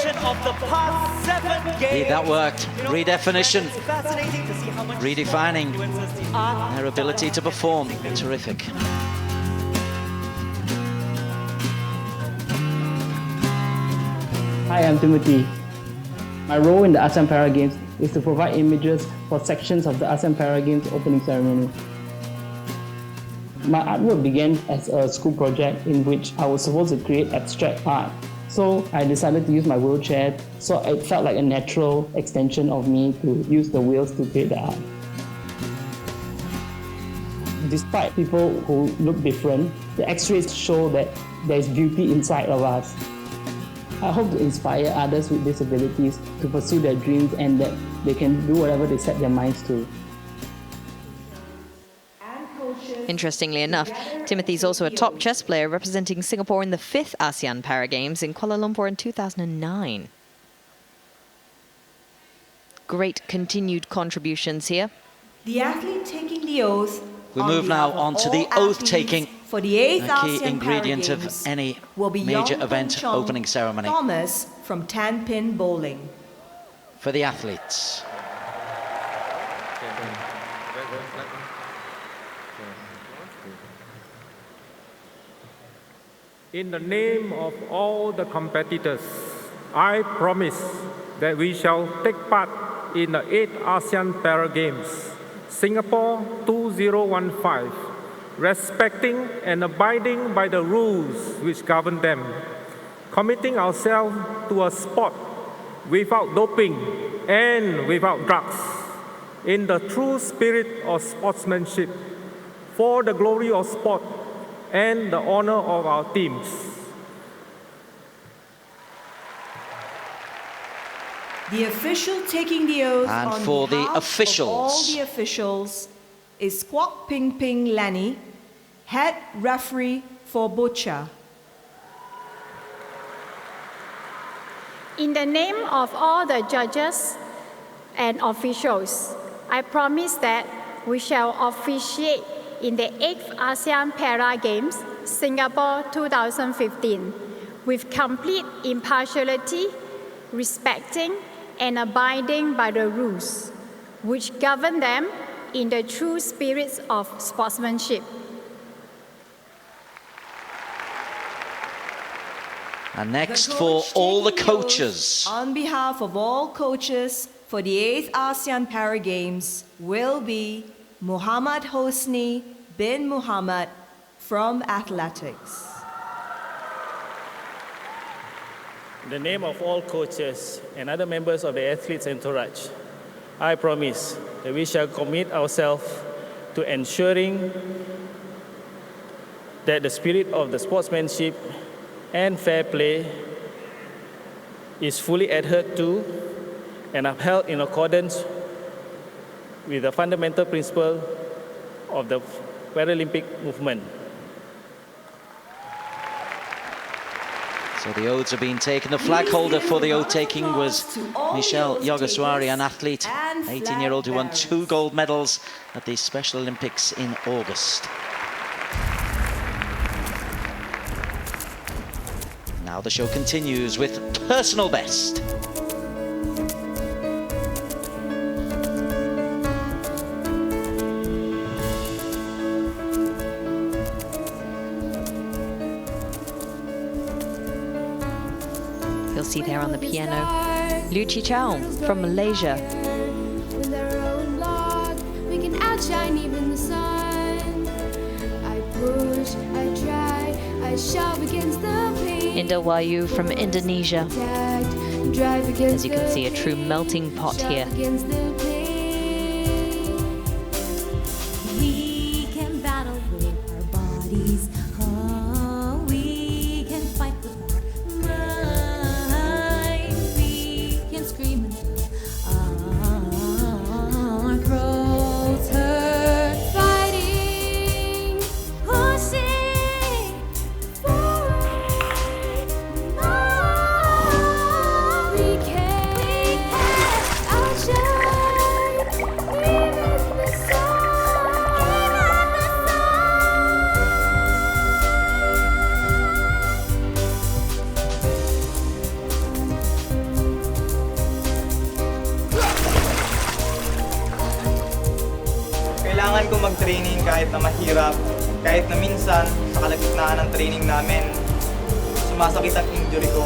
Of the past 7 games. Yeah, that worked. Redefinition. It's fascinating to see how much Redefining their ability to perform. Terrific. Hi, I'm Timothy. My role in the ASEAN Para Games is to provide images for sections of the ASEAN Para Games opening ceremony. My artwork began as a school project in which I was supposed to create abstract art. So I decided to use my wheelchair, so it felt like a natural extension of me to use the wheels to create the art. Despite people who look different, the X-rays show that there's beauty inside of us. I hope to inspire others with disabilities to pursue their dreams and that they can do whatever they set their minds to. Interestingly enough, Timothy's also a top chess player representing Singapore in the 5th ASEAN Para Games in Kuala Lumpur in 2009. Great continued contributions here. The athlete taking the oath. We move now on to the oath-taking, for the 8th a key ASEAN ingredient Para of Games any will be major Yong event Peng Chong opening ceremony. Thomas from Tan-Pin Bowling. For the athletes. In the name of all the competitors, I promise that we shall take part in the 8th ASEAN Para Games, Singapore 2015, respecting and abiding by the rules which govern them, committing ourselves to a sport without doping and without drugs, in the true spirit of sportsmanship, for the glory of sport and the honor of our teams. The official taking the oath And on for the behalf officials. of all the officials is Kwok Ping Ping Lanny, head referee for Bocha. In the name of all the judges and officials, I promise that we shall officiate in the 8th ASEAN Para Games, Singapore 2015, with complete impartiality, respecting and abiding by the rules, which govern them in the true spirits of sportsmanship. And next for all the coaches. On behalf of all coaches for the 8th ASEAN Para Games will be Muhammad Hosni bin Muhammad from Athletics. In the name of all coaches and other members of the athletes' entourage, I promise that we shall commit ourselves to ensuring that the spirit of the sportsmanship and fair play is fully adhered to and upheld in accordance with the fundamental principle of the Paralympic movement. So the oaths have been taken. The flag holder for the oath taking was Michelle Yogaswari, an athlete, 18-year-old who won 2 gold medals at the Special Olympics in August. Now the show continues with personal best. You'll see there on the piano, Liu Chi Chao from Malaysia. With our own block, we can outshine even the sun. I push, I try, I shove against the pain. Indah Wayu from Indonesia. Drive against As you can see, a true melting pot here. against the pain. kailangan ko mag-training kahit na mahirap, kahit na minsan sa kalagitnaan ng training namin, sumasakit ang injury ko.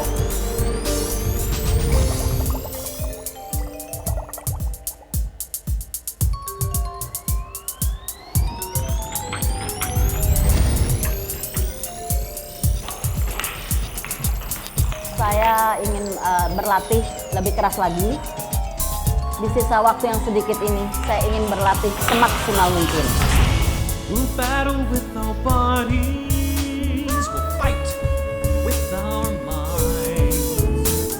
Saya ingin berlatih lebih keras lagi. Di sisa waktu yang sedikit ini, saya ingin berlatih semaksimal mungkin. We'll battle with our bodies, we'll fight with our minds.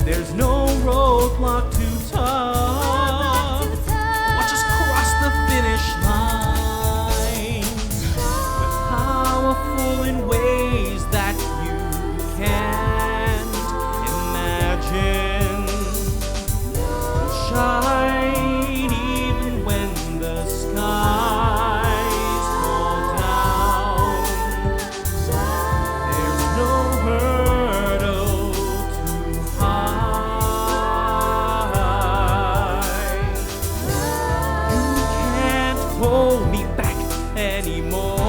There's no roadblock to touch. Watch us cross the finish line. We're powerful in ways that you can't imagine. We'll shine even when the skies fall down. There's no hurdle too high. You can't hold me back anymore.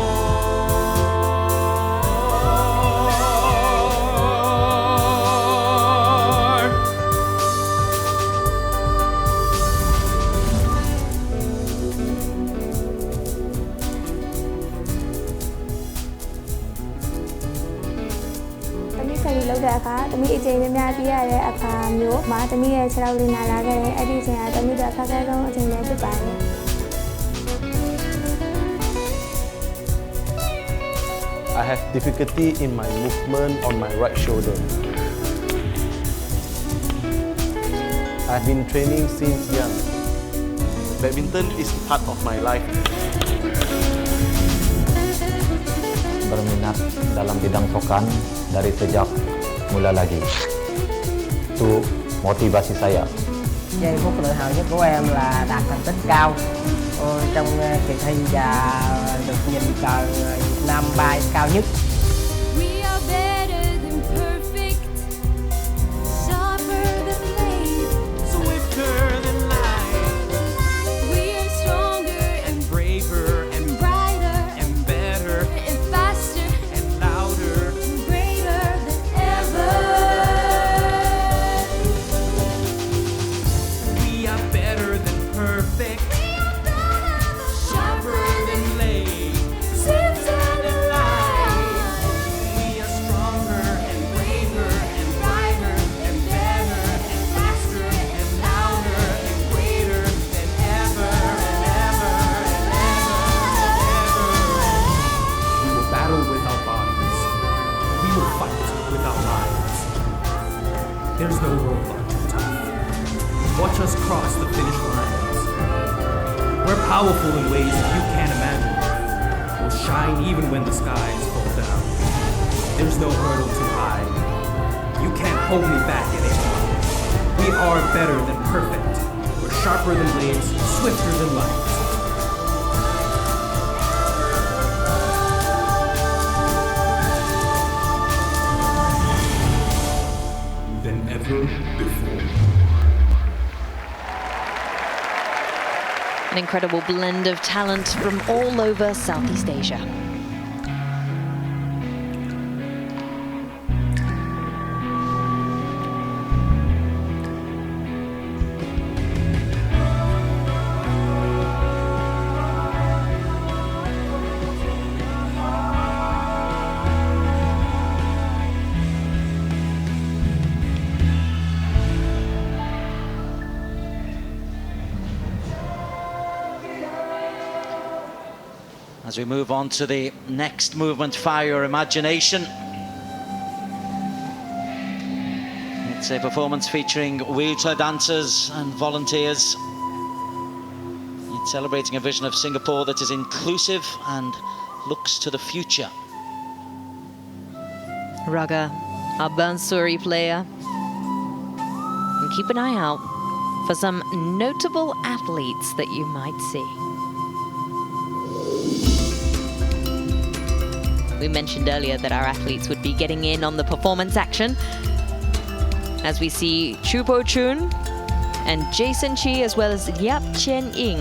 I have difficulty in my movement on my right shoulder. I've been training since young. Badminton is part of my life. Berminat dalam bidang tokan dari sejak mula lagi. Itu motivasi saya. Giây phút tự hào nhất của em là đạt thành tích cao trong kỳ thi và được nhìn cờ Việt Nam bay cao nhất. We are better than perfect, sharper than blade, Swifter than light, we are stronger and braver, and brighter and better, and faster and louder. and greater than ever. We are better than perfect, sharper than blade, Swifter than light. We are stronger and braver and brighter and better and faster and louder and greater than ever and ever and ever and ever. We will battle with our bodies. We will fight with our lives. There's no roadblock too tough. Watch us cross the finish lines. We're powerful in ways that you can't imagine. We'll shine even when the skies fall down. There's no hurdle too high. You can't hold me back anymore. We are better than perfect. We're sharper than blades, swifter than light. Than ever before. An incredible blend of talent from all over Southeast Asia. As we move on to the next movement, Fire Your Imagination. It's a performance featuring wheelchair dancers and volunteers. It's celebrating a vision of Singapore that is inclusive and looks to the future. Raga, our Bansuri player. And keep an eye out for some notable athletes that you might see. We mentioned earlier that our athletes would be getting in on the performance action, as we see Chu Po Chun and Jason Chi, as well as Yap Chen Ying,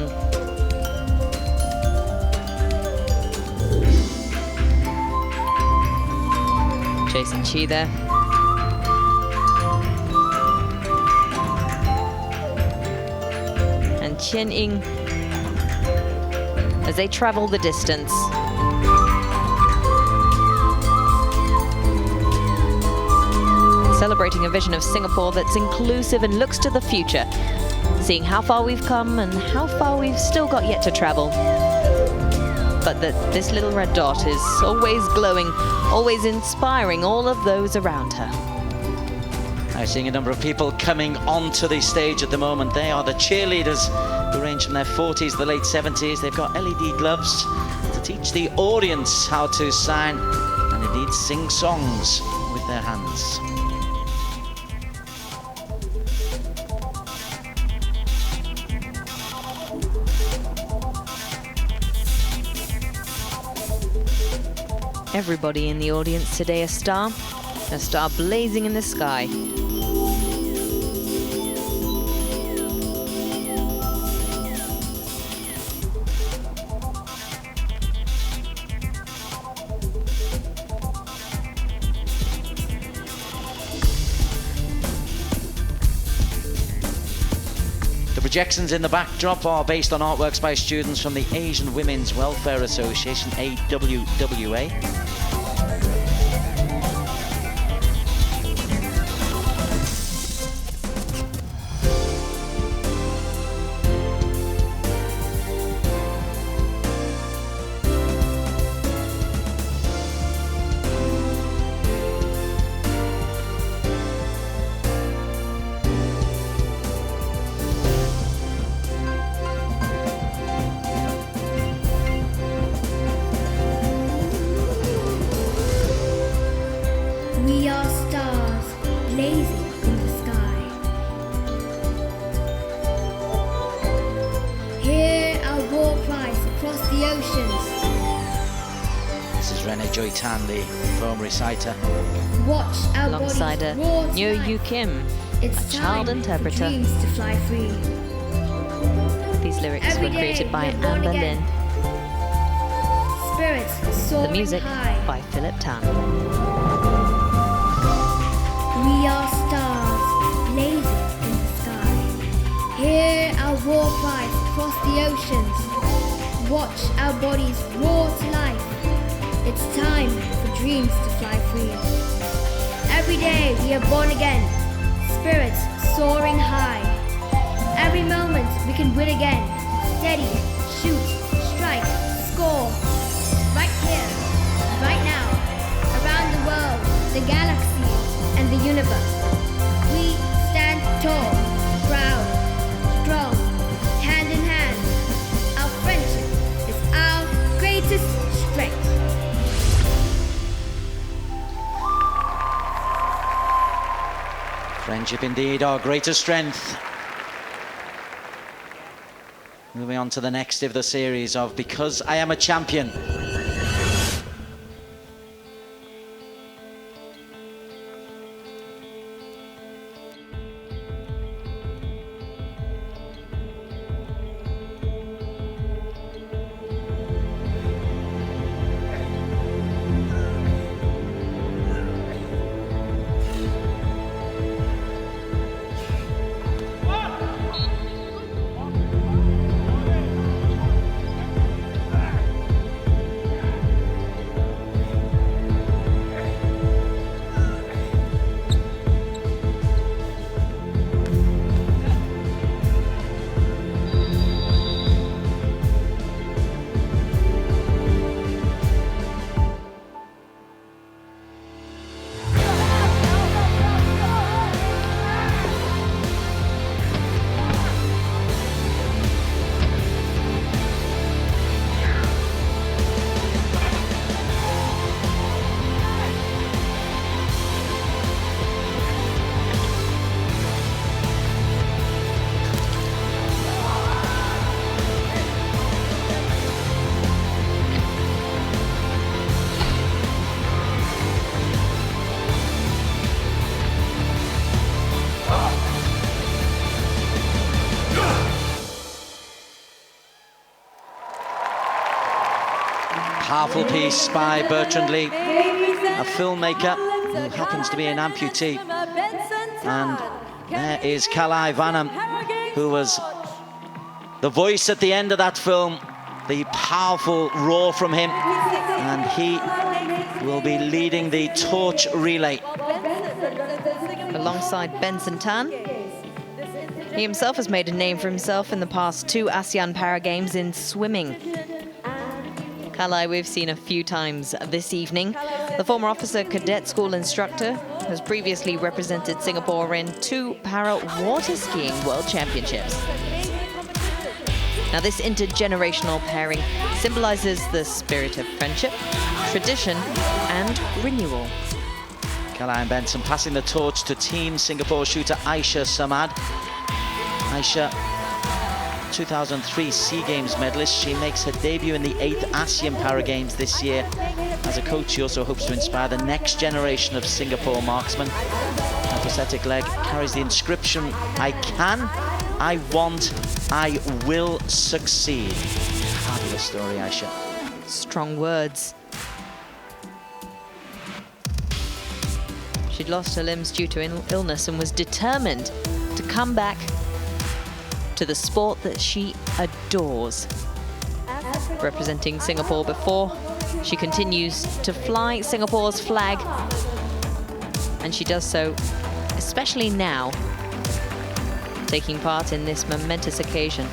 Jason Chi there. And Qian Ying as they travel the distance. Celebrating a vision of Singapore that's inclusive and looks to the future, seeing how far we've come and how far we've still got yet to travel. But that this little red dot is always glowing, always inspiring all of those around her. I'm seeing a number of people coming onto the stage at the moment. They are the cheerleaders who range from their 40s to the late 70s. They've got LED gloves to teach the audience how to sign and indeed sing songs with their hands. Everybody in the audience today a star blazing in the sky. The projections in the backdrop are based on artworks by students from the Asian Women's Welfare Association, AWWA. We are stars blazing in the sky. Hear our war cries across the oceans. This is Renee Joy Tan, the poem reciter. Watch our Alongside bodies roar to Nyo life. Yu Kim, It's a child time interpreter. for dreams to fly free. These lyrics Every were day created by we're born Amber again. Lin. Spirits The soaring music high. by Philip Tan. We are stars blazing in the sky. Hear our war cries across the oceans. Watch our bodies roar to life. It's time for dreams to fly free. Every day we are born again, spirits soaring high. Every moment we can win again. Steady, shoot, strike, score. Right here, right now, around the world, the galaxy, and the universe. We stand tall, proud, strong, hand in hand. Our friendship is our greatest strength. Friendship indeed, our greatest strength. Moving on to the next of the series of Because I Am a Champion. Powerful piece by Bertrand Lee, a filmmaker who happens to be an amputee. And there is Kalai Vanam, who was the voice at the end of that film, the powerful roar from him, and he will be leading the torch relay. Alongside Benson Tan. He himself has made a name for himself in the past 2 ASEAN Para Games in swimming. Kalai we've seen a few times this evening. The former officer cadet school instructor has previously represented Singapore in 2 para water skiing world championships. Now this intergenerational pairing symbolizes the spirit of friendship, tradition and renewal. Kalai and Benson passing the torch to Team Singapore shooter Aisha Samad. Aisha, 2003 SEA Games medalist. She makes her debut in the 8th ASEAN Para Games this year. As a coach, she also hopes to inspire the next generation of Singapore marksmen. Her prosthetic leg carries the inscription, I can, I want, I will succeed. Fabulous story, Aisha. Strong words. She'd lost her limbs due to illness and was determined to come back to the sport that she adores. Representing Singapore before, she continues to fly Singapore's flag, and she does so especially now, taking part in this momentous occasion.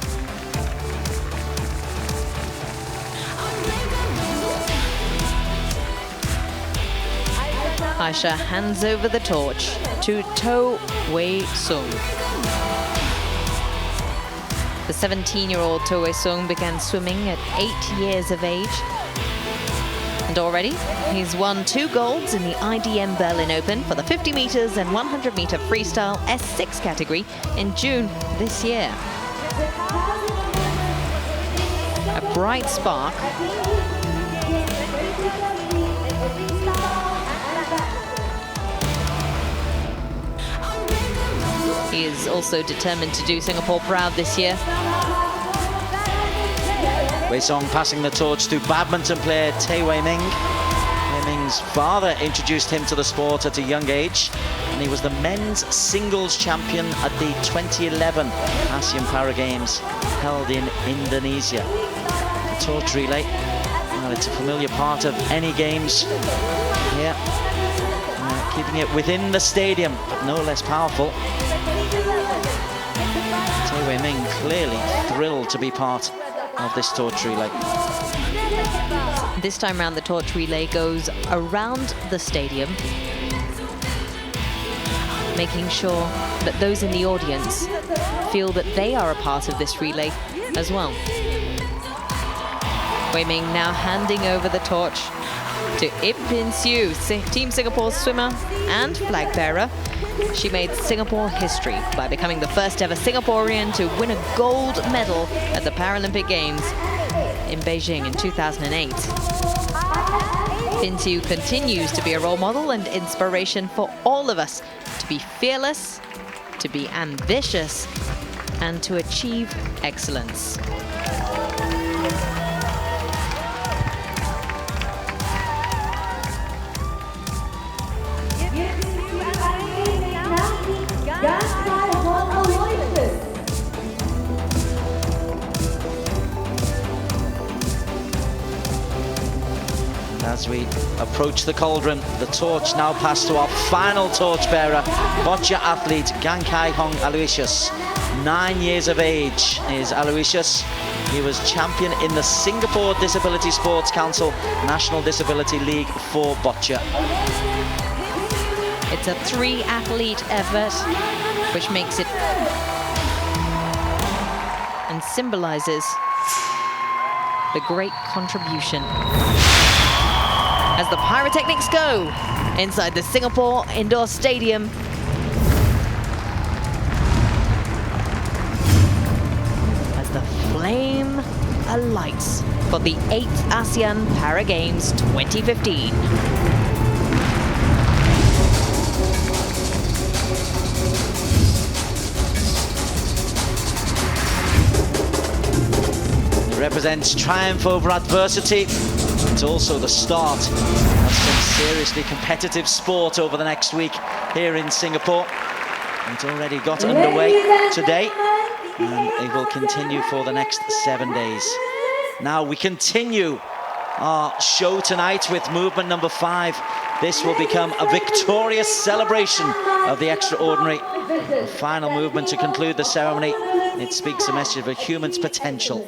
Aisha hands over the torch to To Wei Sung. The 17-year-old To Wei Sung began swimming at 8 years of age. And already, he's won 2 golds in the IDM Berlin Open for the 50 meters and 100-meter freestyle S6 category in June this year. A bright spark. He is also determined to do Singapore proud this year. Wei Song passing the torch to badminton player Tay Wei Ming. Wei Ming's father introduced him to the sport at a young age, and he was the men's singles champion at the 2011 ASEAN Para Games held in Indonesia. The torch relay, well, it's a familiar part of any games here. Keeping it within the stadium, but no less powerful. Tay Wei Ming clearly thrilled to be part of this torch relay. This time round, the torch relay goes around the stadium, making sure that those in the audience feel that they are a part of this relay as well. Wei Ming now handing over the torch to Ip Pin Siu, Team Singapore's swimmer and flag bearer. She made Singapore history by becoming the first ever Singaporean to win a gold medal at the Paralympic Games in Beijing in 2008. Pin Siu continues to be a role model and inspiration for all of us to be fearless, to be ambitious, and to achieve excellence. As we approach the cauldron, the torch now passed to our final torchbearer, boccia athlete Gan Kai Hong Aloysius. 9 years of age is Aloysius. He was champion in the Singapore Disability Sports Council National Disability League for boccia. It's a 3-athlete effort, which makes it and symbolizes the great contribution. As the pyrotechnics go inside the Singapore Indoor Stadium. As the flame alights for the 8th ASEAN Para Games 2015. It represents triumph over adversity. It's also the start of some seriously competitive sport over the next week here in Singapore. It's already got underway today, and it will continue for the next 7 days. Now we continue our show tonight with movement number 5. This will become a victorious celebration of the extraordinary. The final movement to conclude the ceremony. It speaks a message of a human's potential.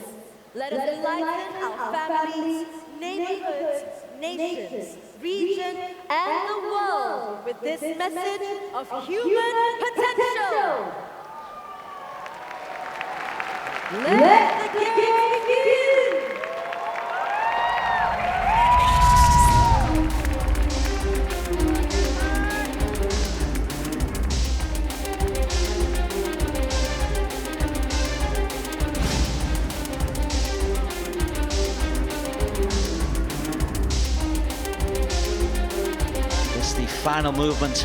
Let us enlighten our families, neighborhoods, nations, region, and the world with this message of human potential. Let the game begin! Final movement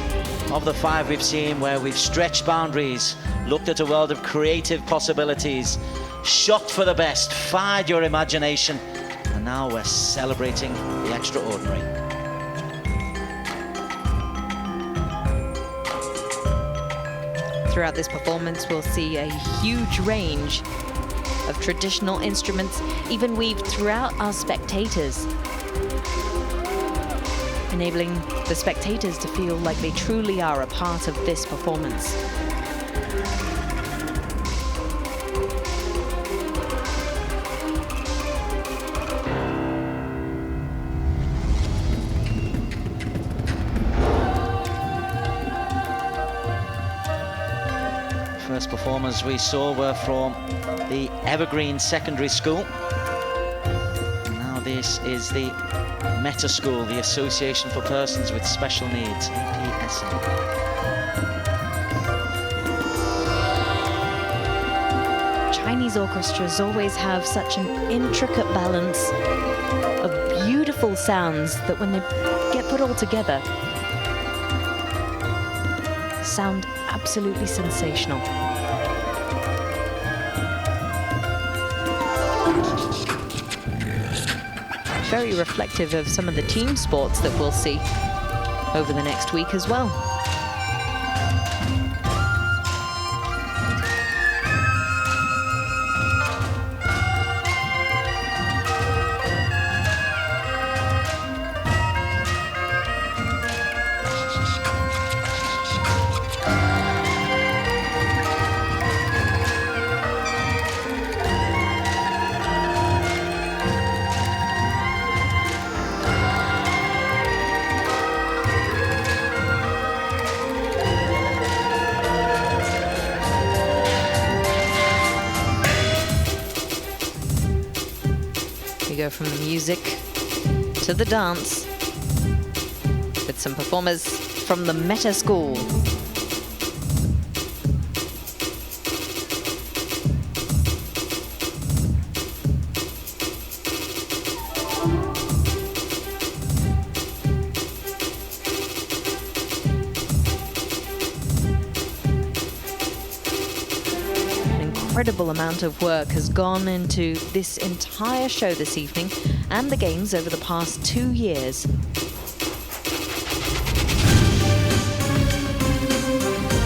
of the 5 we've seen, where we've stretched boundaries, looked at a world of creative possibilities, shot for the best, fired your imagination, and now we're celebrating the extraordinary. Throughout this performance, we'll see a huge range of traditional instruments, even weaved throughout our spectators, enabling the spectators to feel like they truly are a part of this performance. First performers we saw were from the Evergreen Secondary School. Now this is the Meta School, the Association for Persons with Special Needs, 8th ASEAN. Chinese orchestras always have such an intricate balance of beautiful sounds that when they get put all together, sound absolutely sensational. Very reflective of some of the team sports that we'll see over the next week as well. Go from the music to the dance with some performers from the Meta School. Incredible amount of work has gone into this entire show this evening and the games over the past 2 years.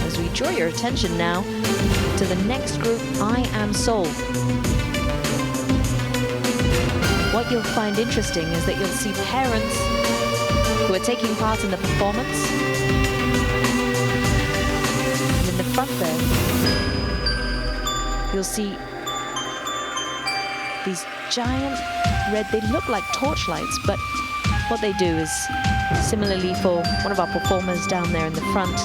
As we draw your attention now to the next group, I Am Soul. What you'll find interesting is that you'll see parents who are taking part in the performance. And in the front there, you'll see these giant red, they look like torchlights, but what they do is, similarly for one of our performers down there in the front,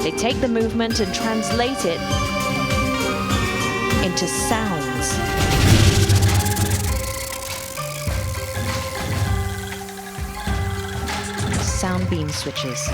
they take the movement and translate it into sounds. Sound beam switches.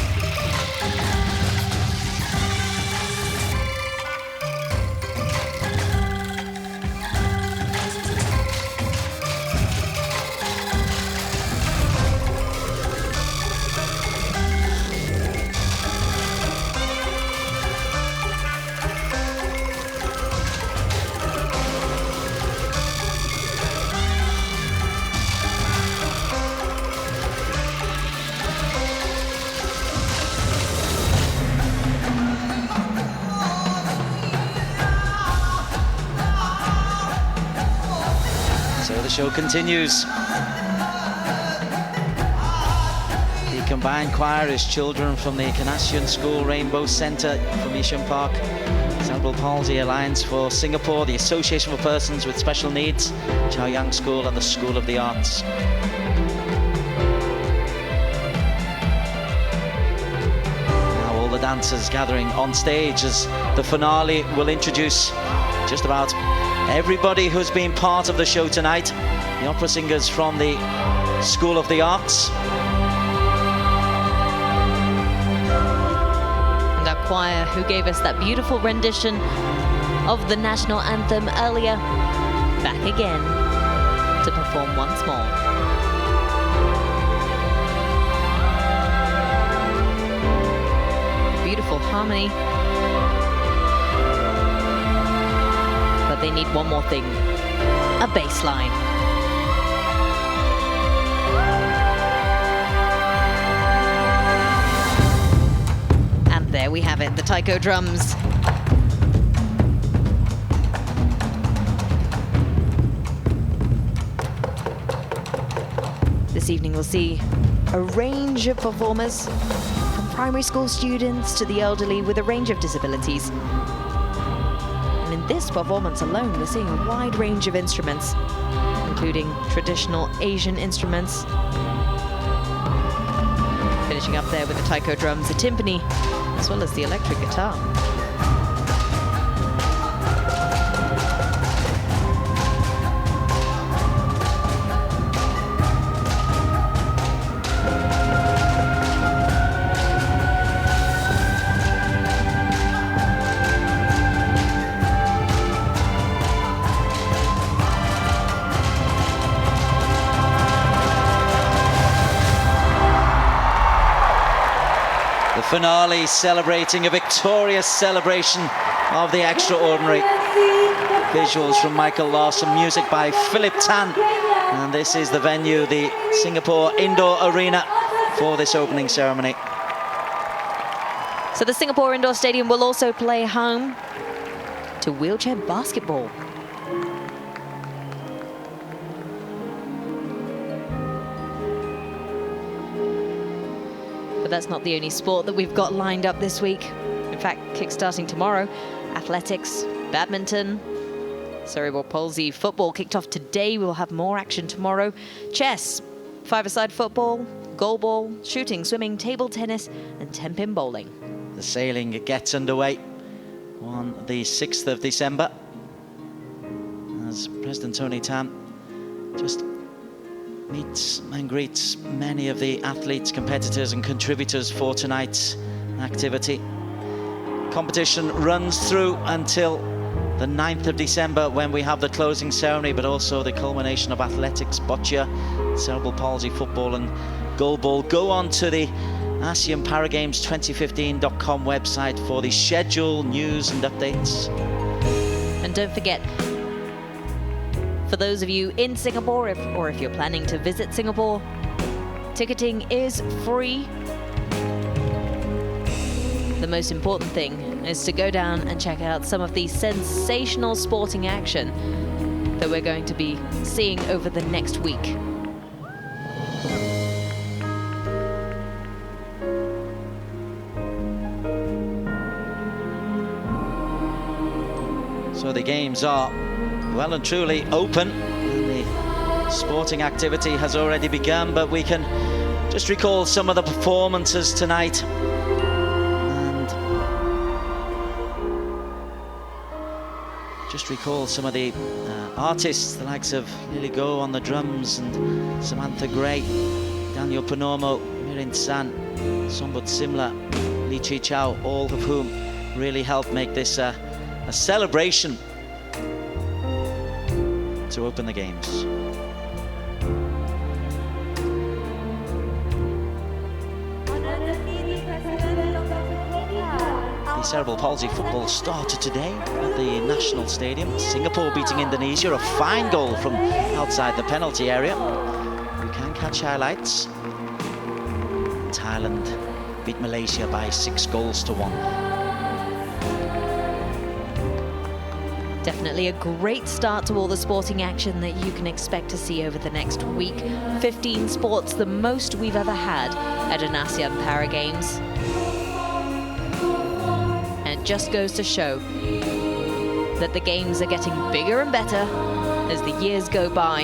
show continues. The combined choir is children from the Canasian School Rainbow Centre from Yishun Park, Cerebral Palsy Alliance for Singapore, the Association for Persons with Special Needs, Chaoyang School and the School of the Arts. Now all the dancers gathering on stage as the finale will introduce just about everybody who's been part of the show tonight. The opera singers from the School of the Arts. And our choir who gave us that beautiful rendition of the national anthem earlier, back again to perform once more. Beautiful harmony. But they need one more thing, a bass line. And there we have it, the taiko drums. This evening we'll see a range of performers, from primary school students to the elderly with a range of disabilities. And in this performance alone, we're seeing a wide range of instruments, including traditional Asian instruments. Finishing up there with the taiko drums, the timpani, as well as the electric guitar. Finale celebrating a victorious celebration of the extraordinary. Visuals from Michael Larson, music by Philip Tan, and this is the venue, the Singapore Indoor Arena, for this opening ceremony. So the Singapore Indoor Stadium will also play home to wheelchair basketball. But that's not the only sport that we've got lined up this week. In fact, kick-starting tomorrow, athletics, badminton, cerebral palsy, football kicked off today. We'll have more action tomorrow. Chess, five-a-side football, goalball, shooting, swimming, table tennis, and 10-pin bowling. The sailing gets underway on the 6th of December as President Tony Tan just meets and greets many of the athletes, competitors and contributors for tonight's activity. Competition runs through until the 9th of December when we have the closing ceremony, but also the culmination of athletics, boccia, cerebral palsy, football and goalball. Go on to the ASEAN Paragames2015.com website for the schedule, news and updates. And don't forget, for those of you in Singapore, or if you're planning to visit Singapore, ticketing is free. The most important thing is to go down and check out some of the sensational sporting action that we're going to be seeing over the next week. So the games are well and truly open, and the sporting activity has already begun, but we can just recall some of the performances tonight. And just recall some of the artists, the likes of Lily Go on the drums and Samantha Gray, Daniel Panomo, Mirin San, Sombut Simla, Lee Chi Chow, all of whom really helped make this a celebration to open the games. The cerebral palsy football started today at the National Stadium. Singapore beating Indonesia, a fine goal from outside the penalty area. You can catch highlights. Thailand beat Malaysia by 6 goals to 1. Definitely a great start to all the sporting action that you can expect to see over the next week. 15 sports, the most we've ever had at an ASEAN Para Games. And it just goes to show that the games are getting bigger and better as the years go by.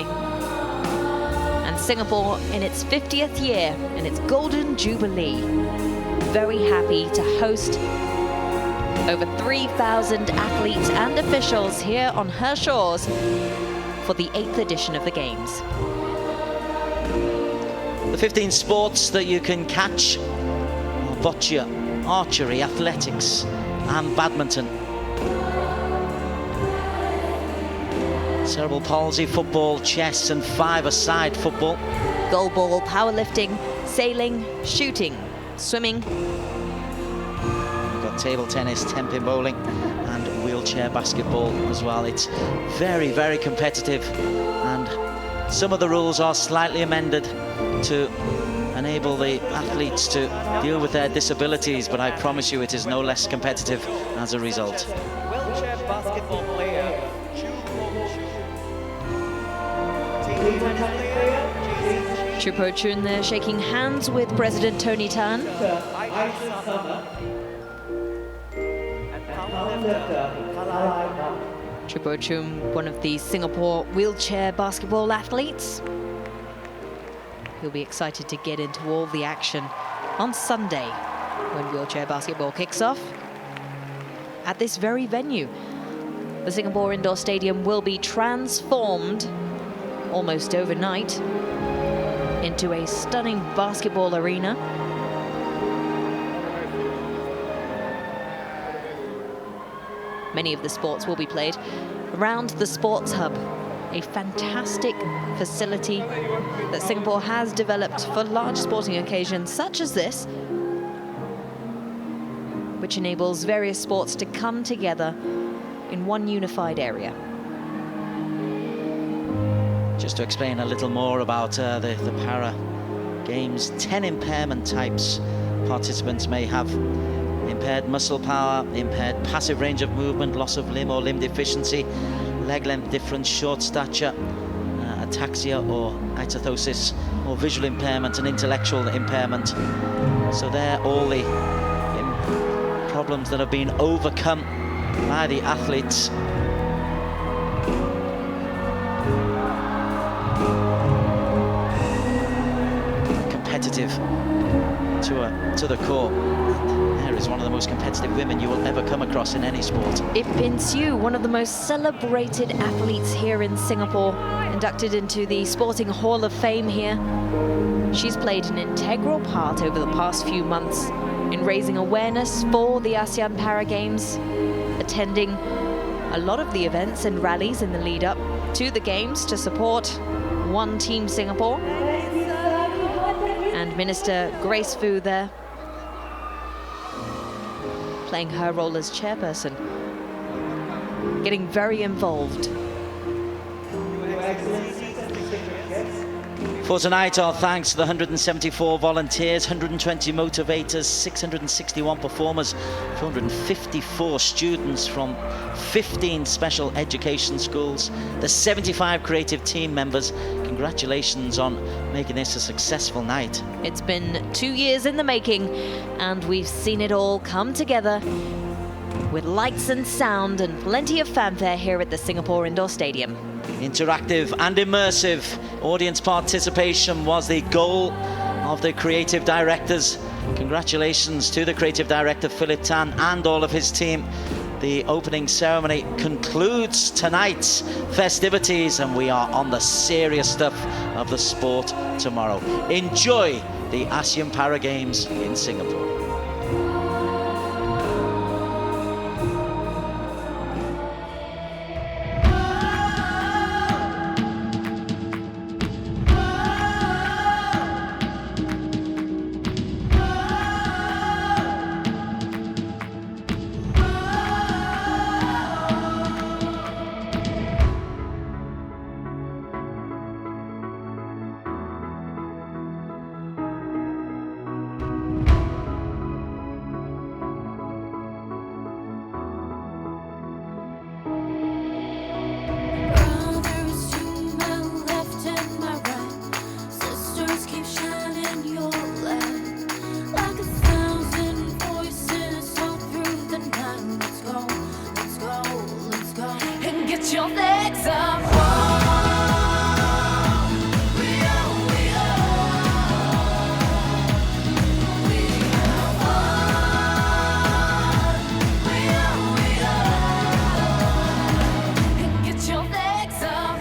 And Singapore, in its 50th year and its Golden Jubilee, very happy to host over 3,000 athletes and officials here on her shores for the 8th edition of the Games. The 15 sports that you can catch are boccia, archery, athletics and badminton. Cerebral palsy, football, chess and five-a-side football. Goalball, powerlifting, sailing, shooting, swimming. We've got table tennis, 10-pin bowling and wheelchair basketball as well. It's very, very competitive, and some of the rules are slightly amended to enable the athletes to deal with their disabilities, but I promise you it is no less competitive as a result. Wheelchair basketball player. Chupo Chun there shaking hands with President Tony Tan. Chupo Chun, one of the Singapore wheelchair basketball athletes. He'll be excited to get into all the action on Sunday when wheelchair basketball kicks off at this very venue. The Singapore Indoor Stadium will be transformed almost overnight into a stunning basketball arena. Many of the sports will be played around the Sports Hub, a fantastic facility that Singapore has developed for large sporting occasions such as this, which enables various sports to come together in one unified area. Just to explain a little more about the Para Games, 10 impairment types participants may have. Impaired muscle power, impaired passive range of movement, loss of limb or limb deficiency, leg length difference, short stature, ataxia or ichthyositis, or visual impairment and intellectual impairment. So they're all the problems that have been overcome by the athletes. Competitive to the core. There is one of the most competitive women you will ever come across in any sport. Ip Bin Siu, one of the most celebrated athletes here in Singapore, inducted into the Sporting Hall of Fame here. She's played an integral part over the past few months in raising awareness for the ASEAN Para Games, attending a lot of the events and rallies in the lead up to the Games to support One Team Singapore. And Minister Grace Fu there, playing her role as chairperson, getting very involved. For tonight, our thanks to the 174 volunteers, 120 motivators, 661 performers, 454 students from 15 special education schools, the 75 creative team members. Congratulations on making this a successful night. It's been 2 years in the making, and we've seen it all come together with lights and sound and plenty of fanfare here at the Singapore Indoor Stadium. Interactive and immersive audience participation was the goal of the creative directors. Congratulations to the creative director Philip Tan and all of his team. The opening ceremony concludes tonight's festivities, and we are on the serious stuff of the sport tomorrow. Enjoy the ASEAN Para Games in Singapore. get your legs up. Get your legs up.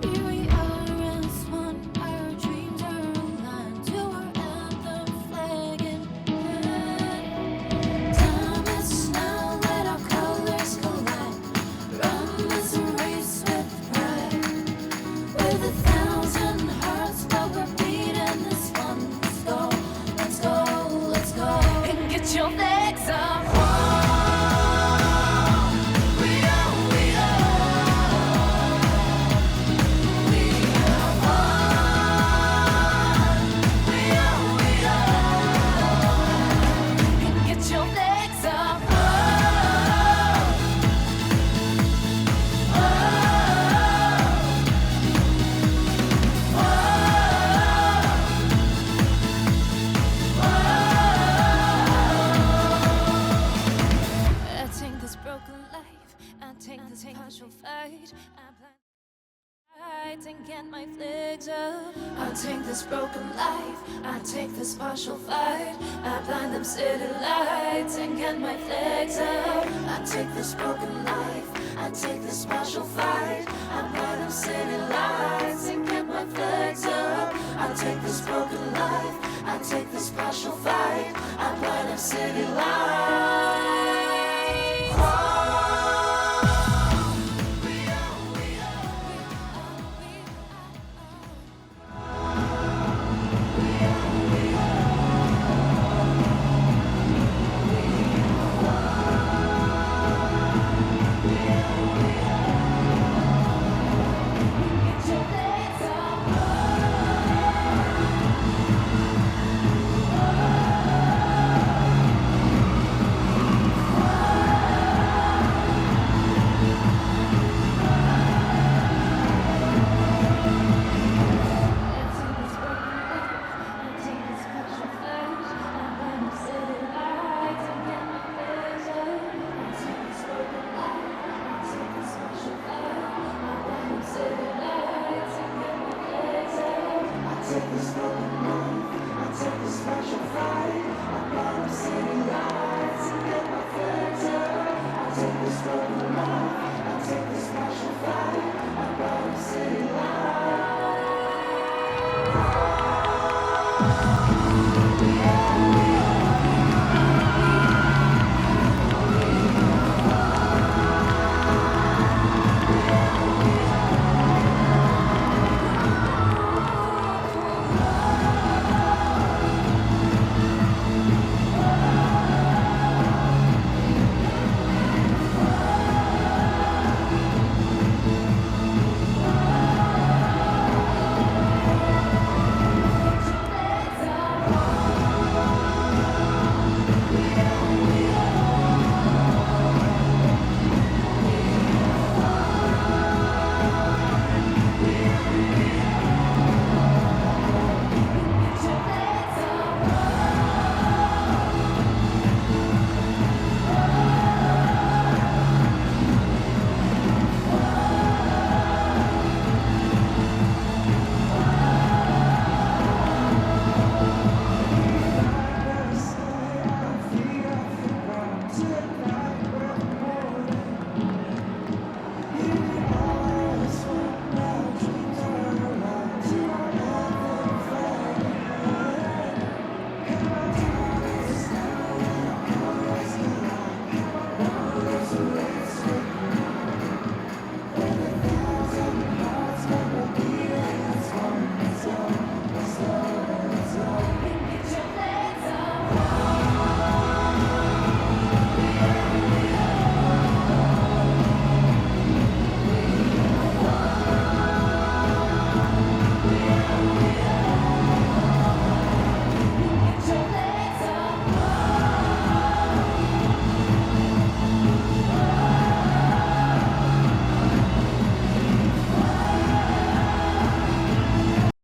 Here we are as one, our dreams are aligned to our anthem, flag in hand. Time is now, let our colors collide. Run this race with pride. With 1,000 hearts, but we're beating this one. Let's go, let's go, let's go. And get your legs up. Get your legs up. I take this broken life, I take this partial fight, I and get my flags up. I'll take this broken life, I take this partial fight, I blind them city lights and get my flags up. I take this broken life, I take this partial fight, I blind them city lights and get my flags up. I take this broken life, I take this partial fight, I blind them city lights. City lights.